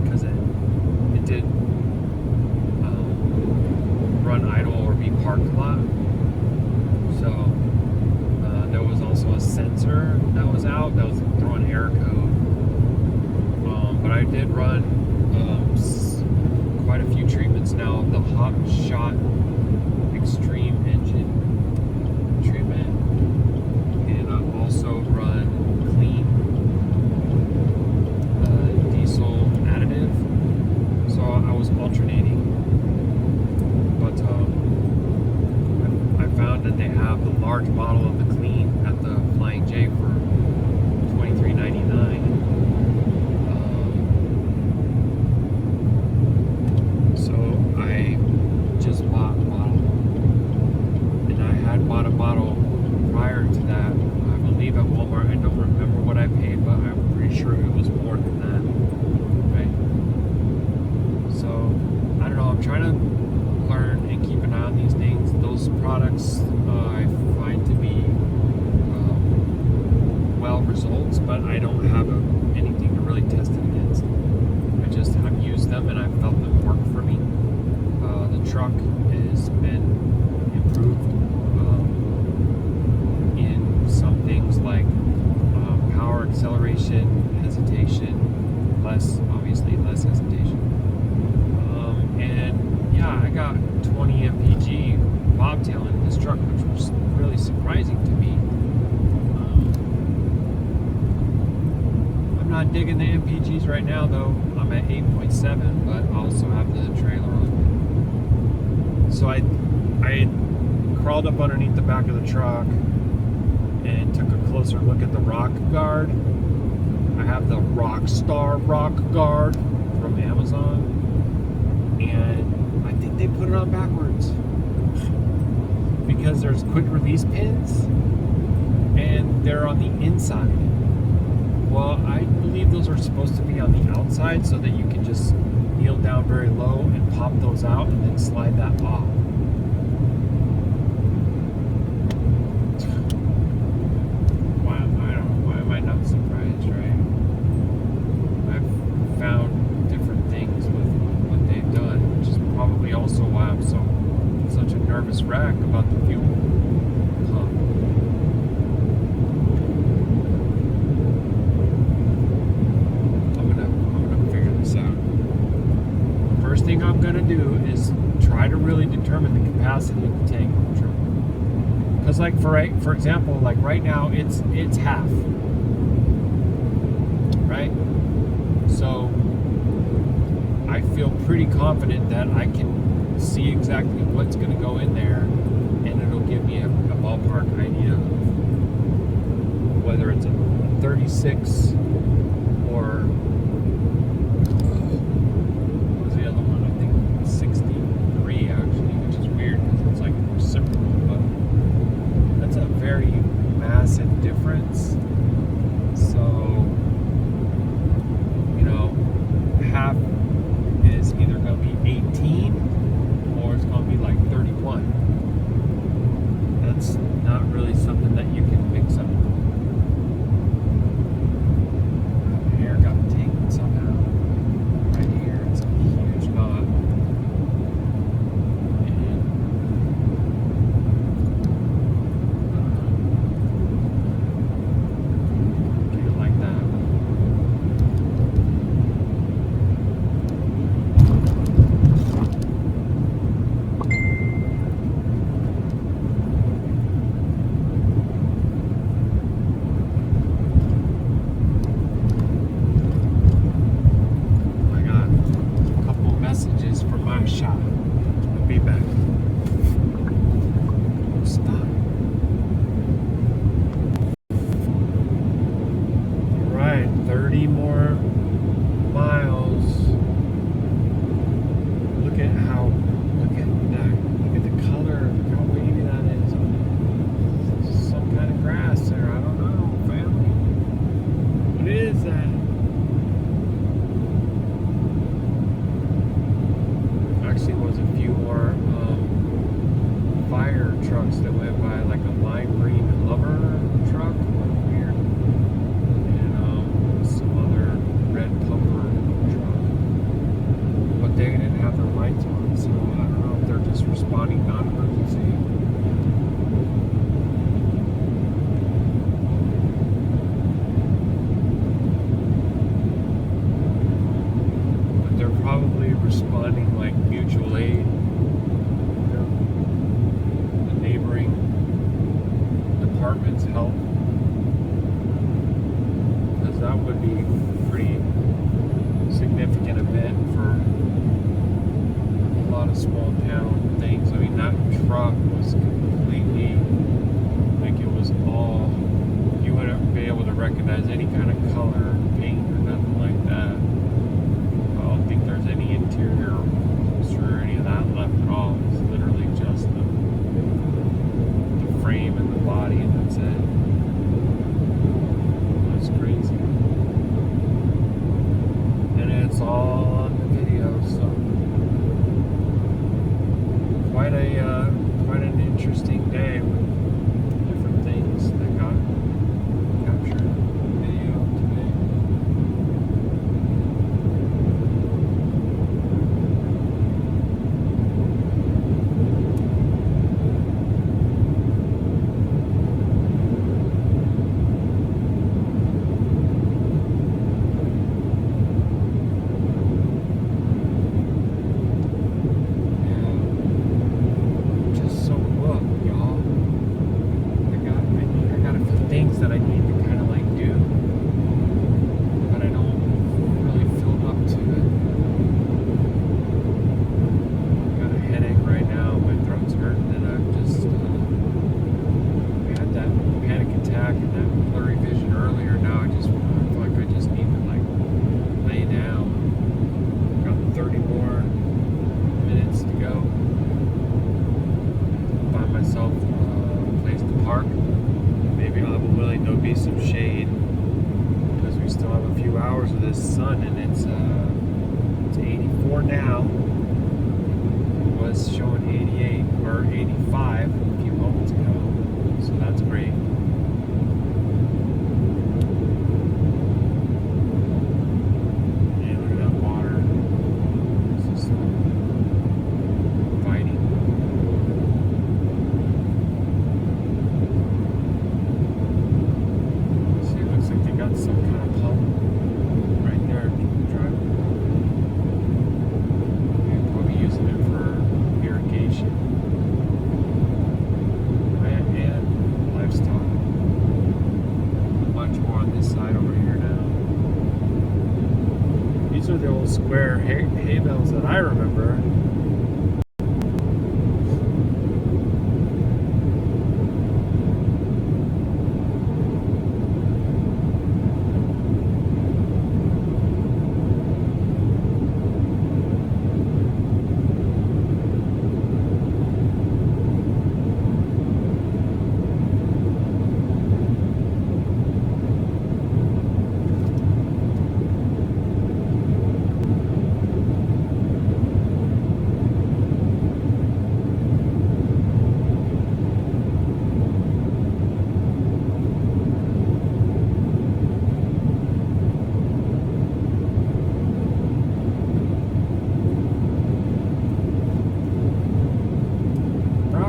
Speaker 2: because it did run idle or be parked a lot. So there was also a sensor that was out that was throwing error code. But I did run quite a few treatments now. The Hot Shot Extreme engine treatment, and I've also run clean diesel additive. So I was alternating, but I found that they have the large bottle of the clean at the Flying J for $23.99. So I just bought a bottle, and I had bought a bottle prior to that, I believe at Walmart. I don't remember what I paid, but I'm pretty sure it was more than that, right? So, I don't know, I'm trying to learn and keep an eye on these things. Those products I find to be well results, but I don't have anything to really test it against. I just have used them and I felt them work for me. got 20 mpg bobtail in this truck, which was really surprising to me. I'm not digging the mpgs right now though. I'm at 8.7, but I also have the trailer on. So I crawled up underneath the back of the truck and took a closer look at the rock guard. I have the Rockstar rock guard from Amazon, and I think they put it on backwards because there's quick release pins and they're on the inside. Well, I believe those are supposed to be on the outside so that you can just kneel down very low and pop those out and then slide that off. Why am I not surprised, right? I've found different things with what they've done, which is probably also why I'm such a nervous wreck about the fuel pump. I'm gonna figure this out. First thing I'm gonna do is try to really determine the capacity of the tank of the truck. Because like for example, like right now it's half. Right? So I feel pretty confident that I can see exactly what's gonna go in there, and it'll give me a ballpark idea of whether it's a 36 or what was the other one? I think 63 actually, which is weird because it's like reciprocal, but that's a very massive difference. So, you know, half is either going to be 18 or it's going to be like 31. That's not really something that you can mix up. My hair got tangled somehow. Right here, it's a huge knot. Get it like that. I got a couple messages from my shop. I'll be back. Stop. Alright, 30 more miles. Look at that. Look at the color, how wavy that is. There's some kind of grass there. I don't know, family. What is that? Actually was a few more fire trucks that went by, like a lime green hover truck, weird, and some other red pumper truck, but they didn't have their lights on, so I don't know if they're just responding non-emergency. But they're probably responding like mutual aid. You know, the neighboring departments help. Because that would be a pretty significant event for a lot of small town things. I mean, that truck was completely, like it was all, you wouldn't be able to recognize any kind of color, paint, or nothing like that. I don't think there's any interior upholstery or any of that left at all. It's literally just the frame and the body, and that's it. That's crazy. And it's all on the video, so quite an interesting day with different things that got captured in the video today. Yeah.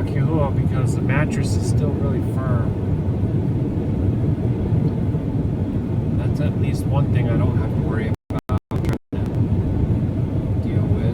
Speaker 1: Ruach Yahuah because the mattress is still really firm. That's at least one thing I don't have to worry about trying to deal with.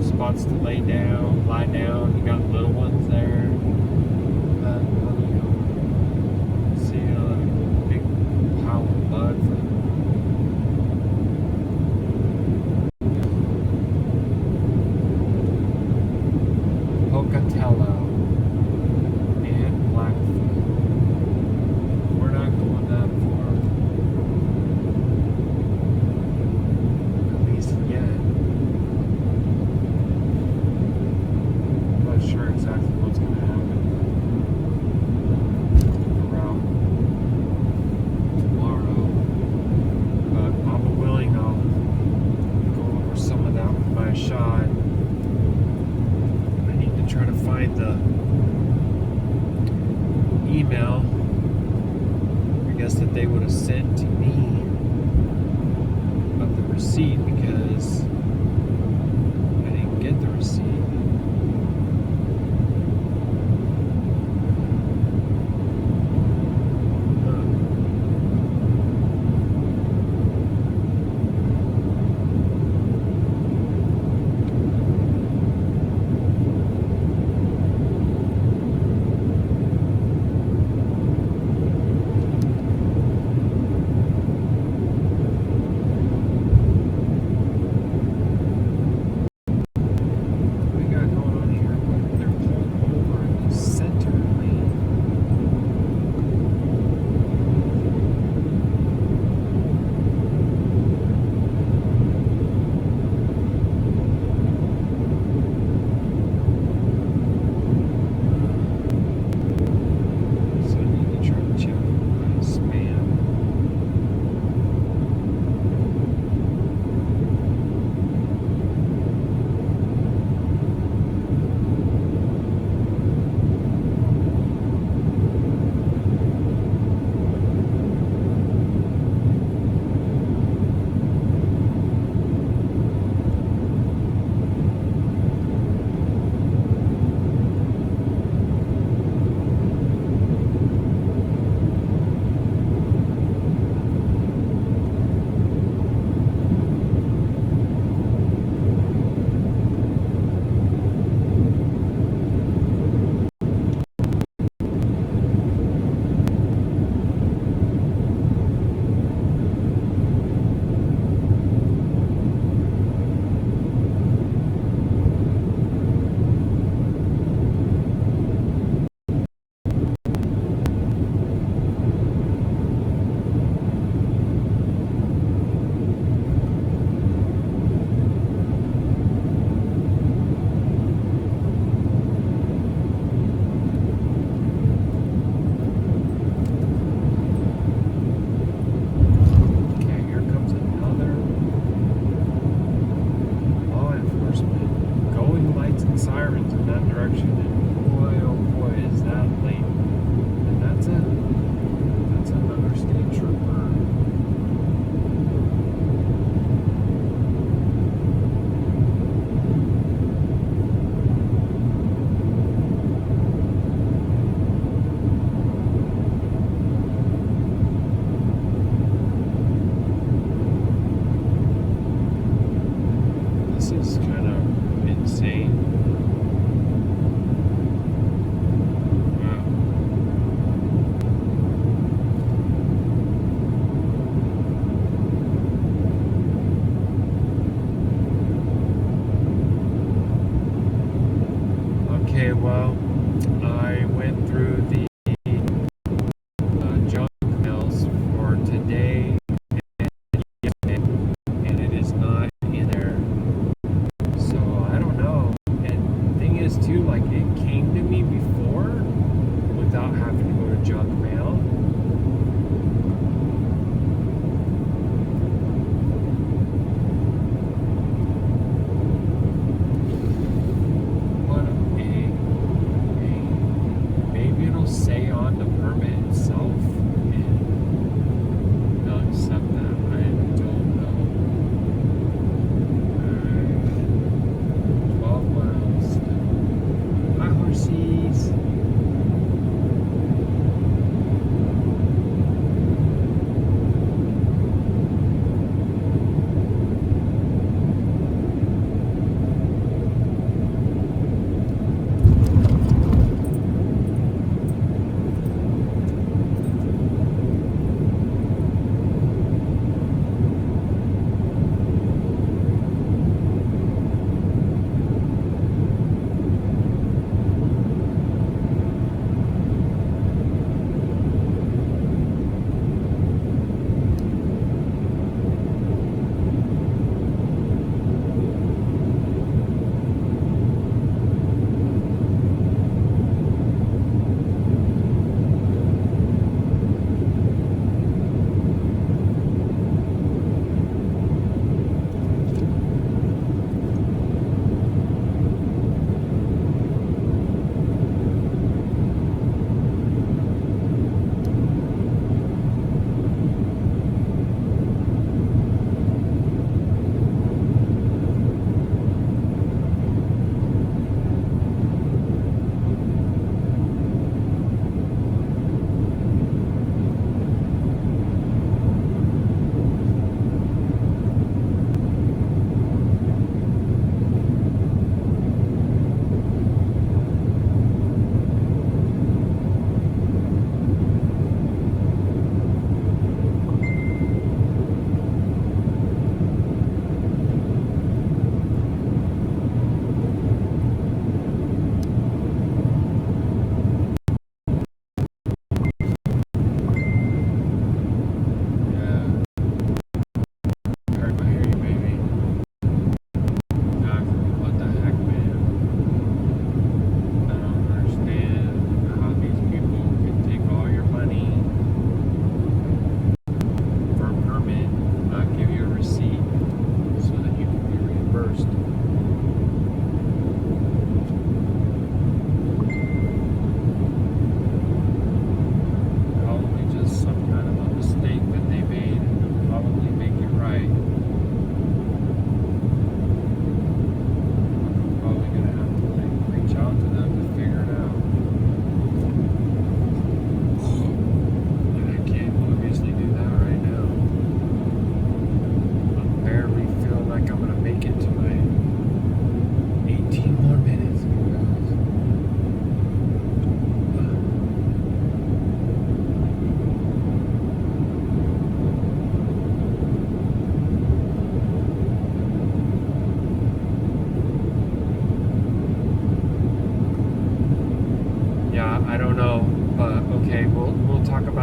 Speaker 1: Spots to lie down. You got little ones there. See a big pile of mud for them. Pocatello and Blackfoot. We're not going that far. At least yet. Sure exactly what's going to happen the route tomorrow, but I'm willing. I'll go over some of that with my shot. I need to try to find the email, I guess, that they would have sent to me of the receipt, because I didn't get the receipt.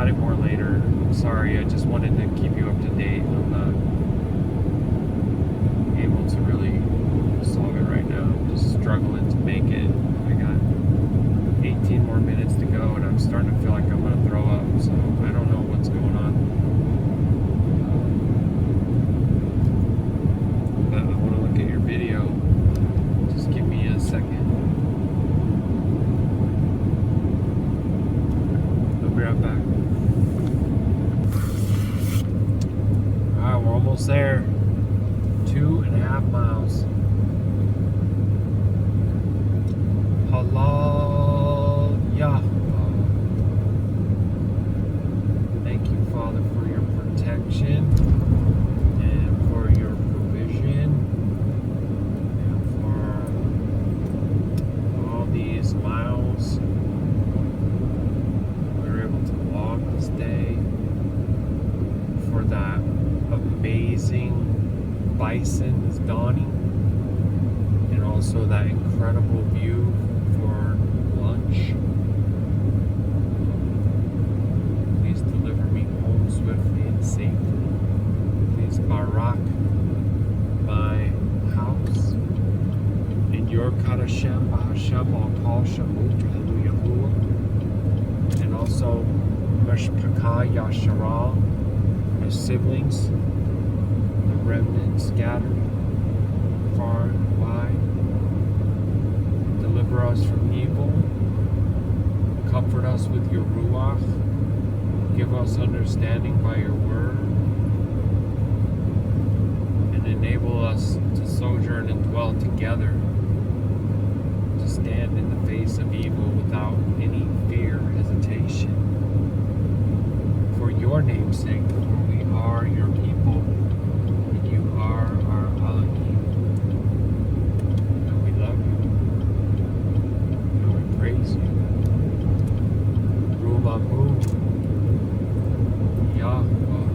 Speaker 2: about it more later. I'm sorry, I just wanted to keep you up to date. I'm not able to really solve it right now. I'm just struggling to make it. I got 18 more minutes to go, and I'm starting to feel like I'm going to throw up, so I don't know what's going on. But I want to look at your video. Just give me a second. I'll be right back. Alright, we're almost there. 2.5 miles. Halal Yahuah. Thank you, Father, for your protection and for your provision and for all these miles we were able to walk this day, for that amazing bison is dawning, and also that incredible view for lunch. Please deliver me home swiftly and safely. Please barak my house in your Qadashayam of Yahuah, and also Yashar'Al, my siblings, the remnant scattered far and wide. Deliver us from evil. Comfort us with your Ruach. Give us understanding by your word. And enable us to sojourn and dwell together, to stand in the face of evil without any fear or hesitation. For your name's sake, for we are your people, and you are our Elohim. And we love you. And we praise you. Ruach Yahuah.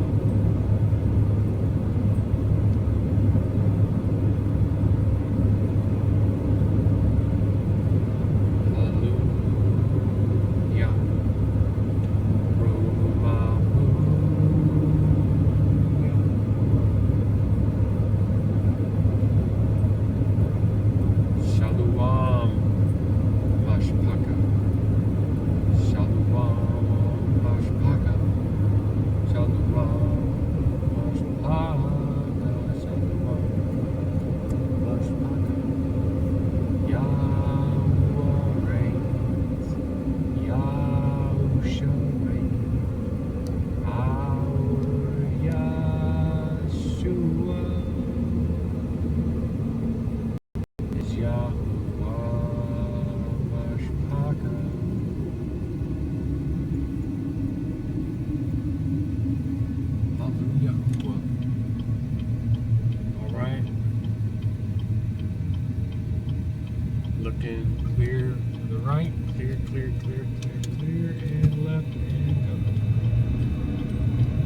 Speaker 2: Looking clear to the right, clear, and left, and go.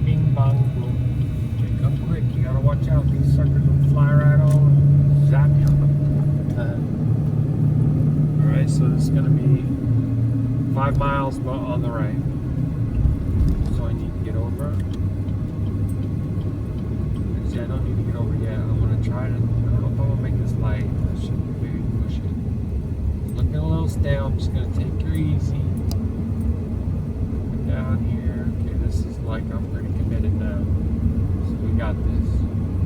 Speaker 2: Bing, bong, boom. They come quick, you gotta watch out, these suckers will fly right on and zap you. Alright, so this is gonna be 5 miles, but on the right. So I need to get over. See, I don't need to get over yet. I'm gonna try to, I don't know if I'm gonna make this light. I should maybe push it. Looking a little stale, I'm just gonna take her easy. Down here. Okay, this is like I'm pretty committed now. So we got this.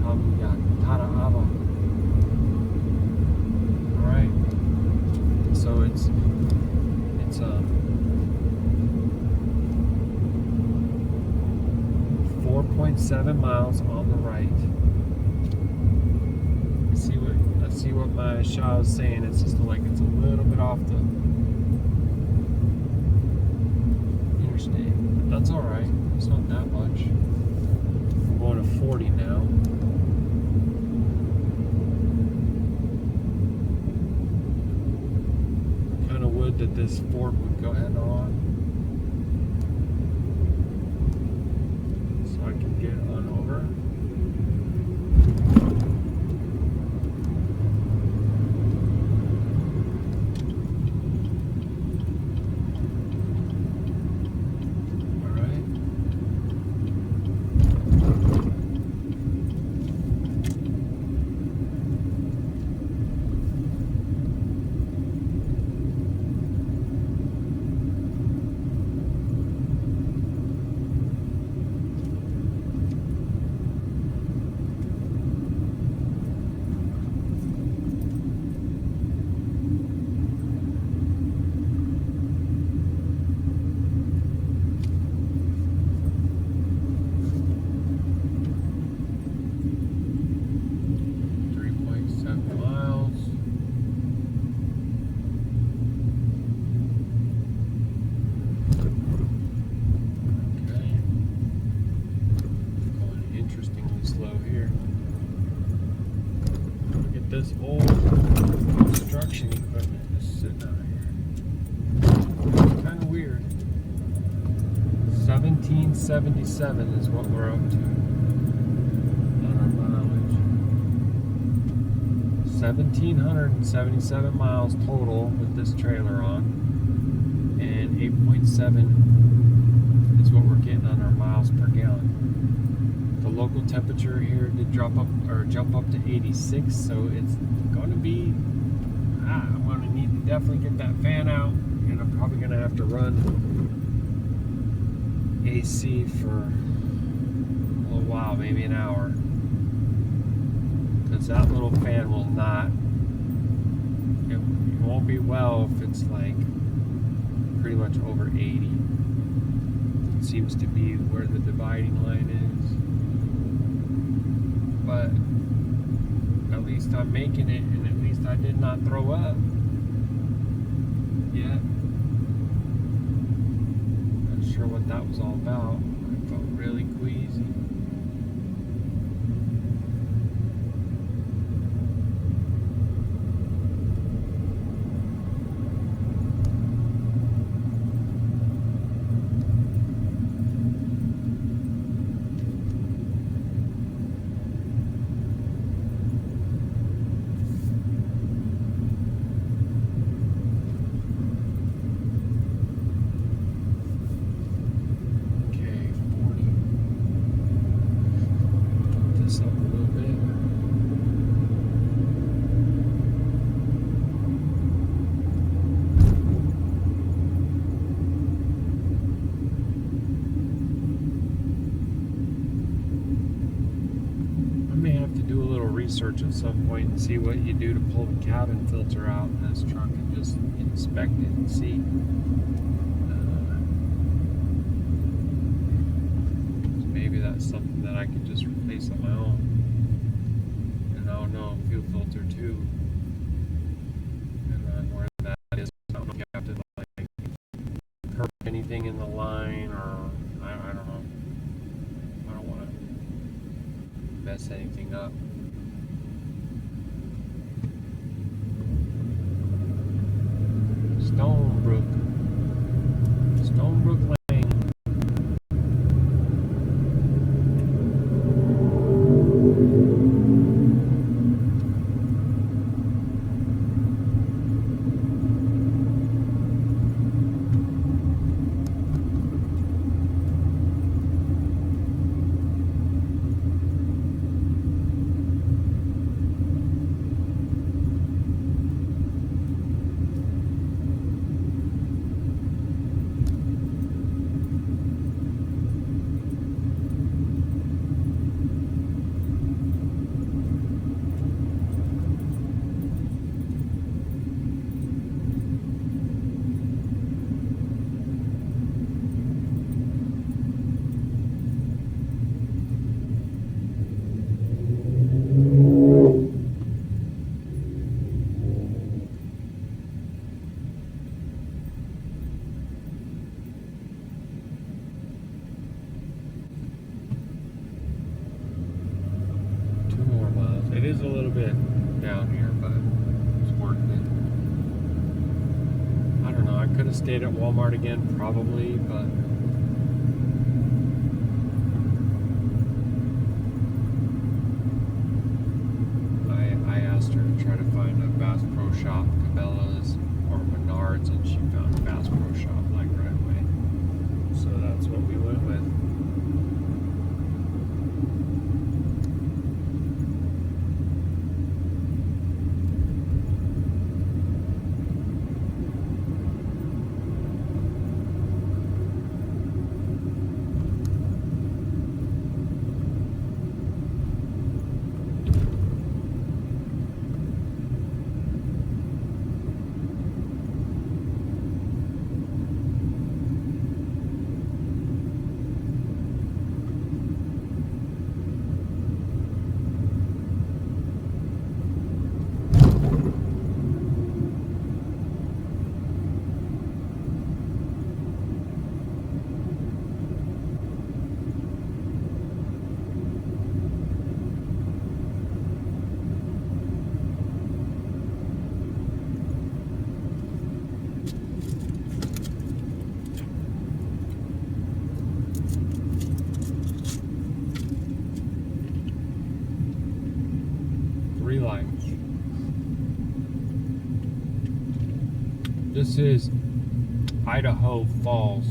Speaker 2: Hallelujah. Tada Abba. Alright. So it's 4.7 miles on the right. Let's see what my Shah is saying. It's just like it's a little bit off the interstate, but that's all right. It's not that much. I'm going to 40 now. Kind of would that this fork would go head on, so I can get on over. Alright.
Speaker 1: this old construction equipment just sitting out here. Kind of weird. 1777 is what we're up to on our mileage. 1,777 miles total with this trailer on, and 8.7 is what we're getting on our miles per gallon. The local temperature here did jump up to 86, so it's going to be. I'm going to need to definitely get that fan out, and I'm probably going to have to run AC for a little while, maybe an hour, because that little fan will not. It won't be well if it's like pretty much over 80. It seems to be where the dividing line is. But at least I'm making it, and at least I did not throw up yet. Not sure what that was all about. I felt really queasy. Research at some point and see what you do to pull the cabin filter out in this truck and just inspect it and see. Maybe that's something that I could just replace on my own. And I don't know, fuel filter too. And then where that is, I don't know if you have to like perk anything in the line, or I don't know. I don't want to mess anything up. Stonebrook Lane. It is a little bit down here, but it's worth it. I don't know, I could have stayed at Walmart again, probably, but I asked her to try to find a Bass Pro Shop, Cabela's, or Menards, and she found a Bass Pro Shop like right away. So that's what we went with. This is Idaho Falls.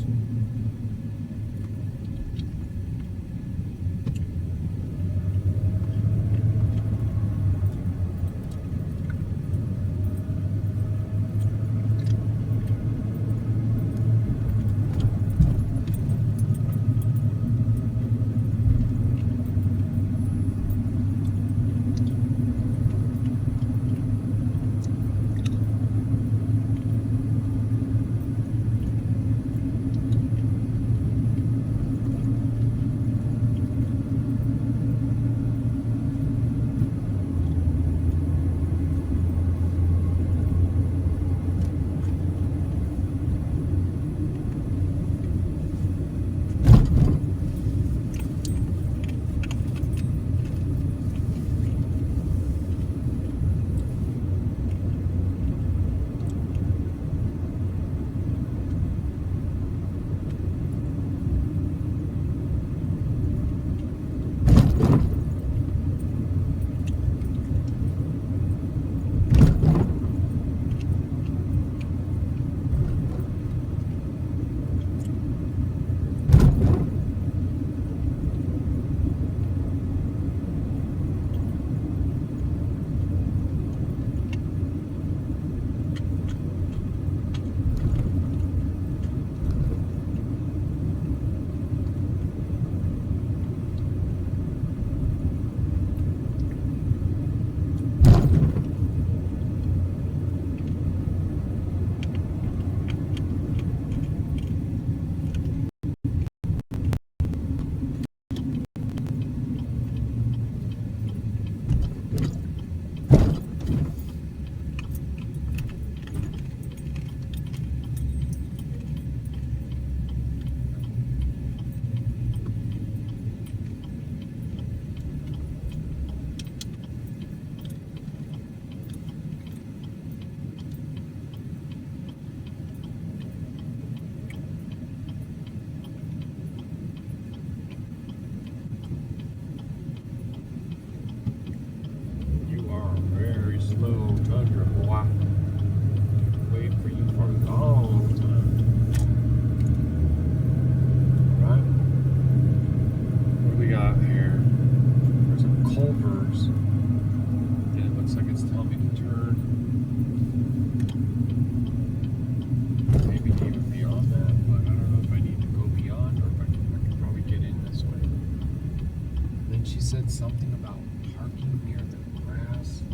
Speaker 1: Said something about parking near the grass.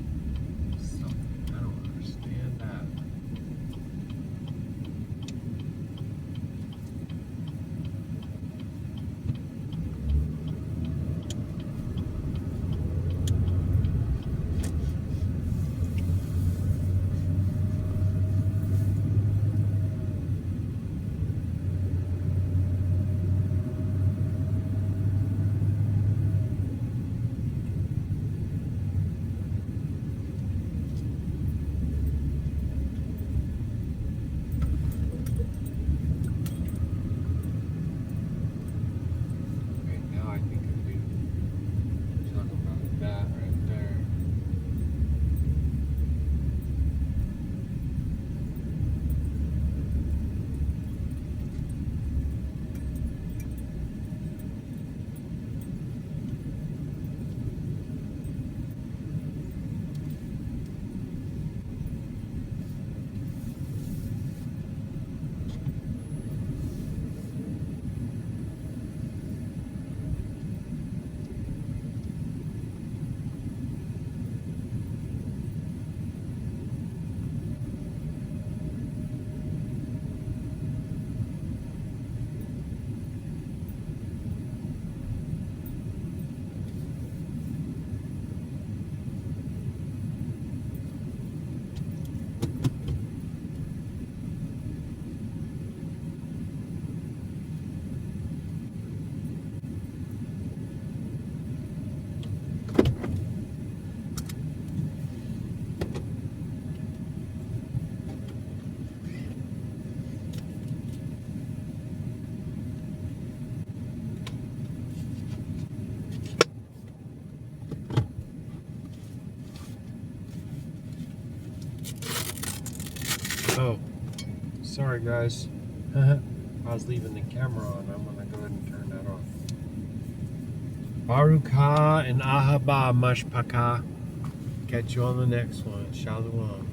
Speaker 1: Something. I don't understand that. Sorry, guys. I was leaving the camera on. I'm going to go ahead and turn that off. Baruk Atah and Ahaba Mashpaka. Catch you on the next one. Shalom.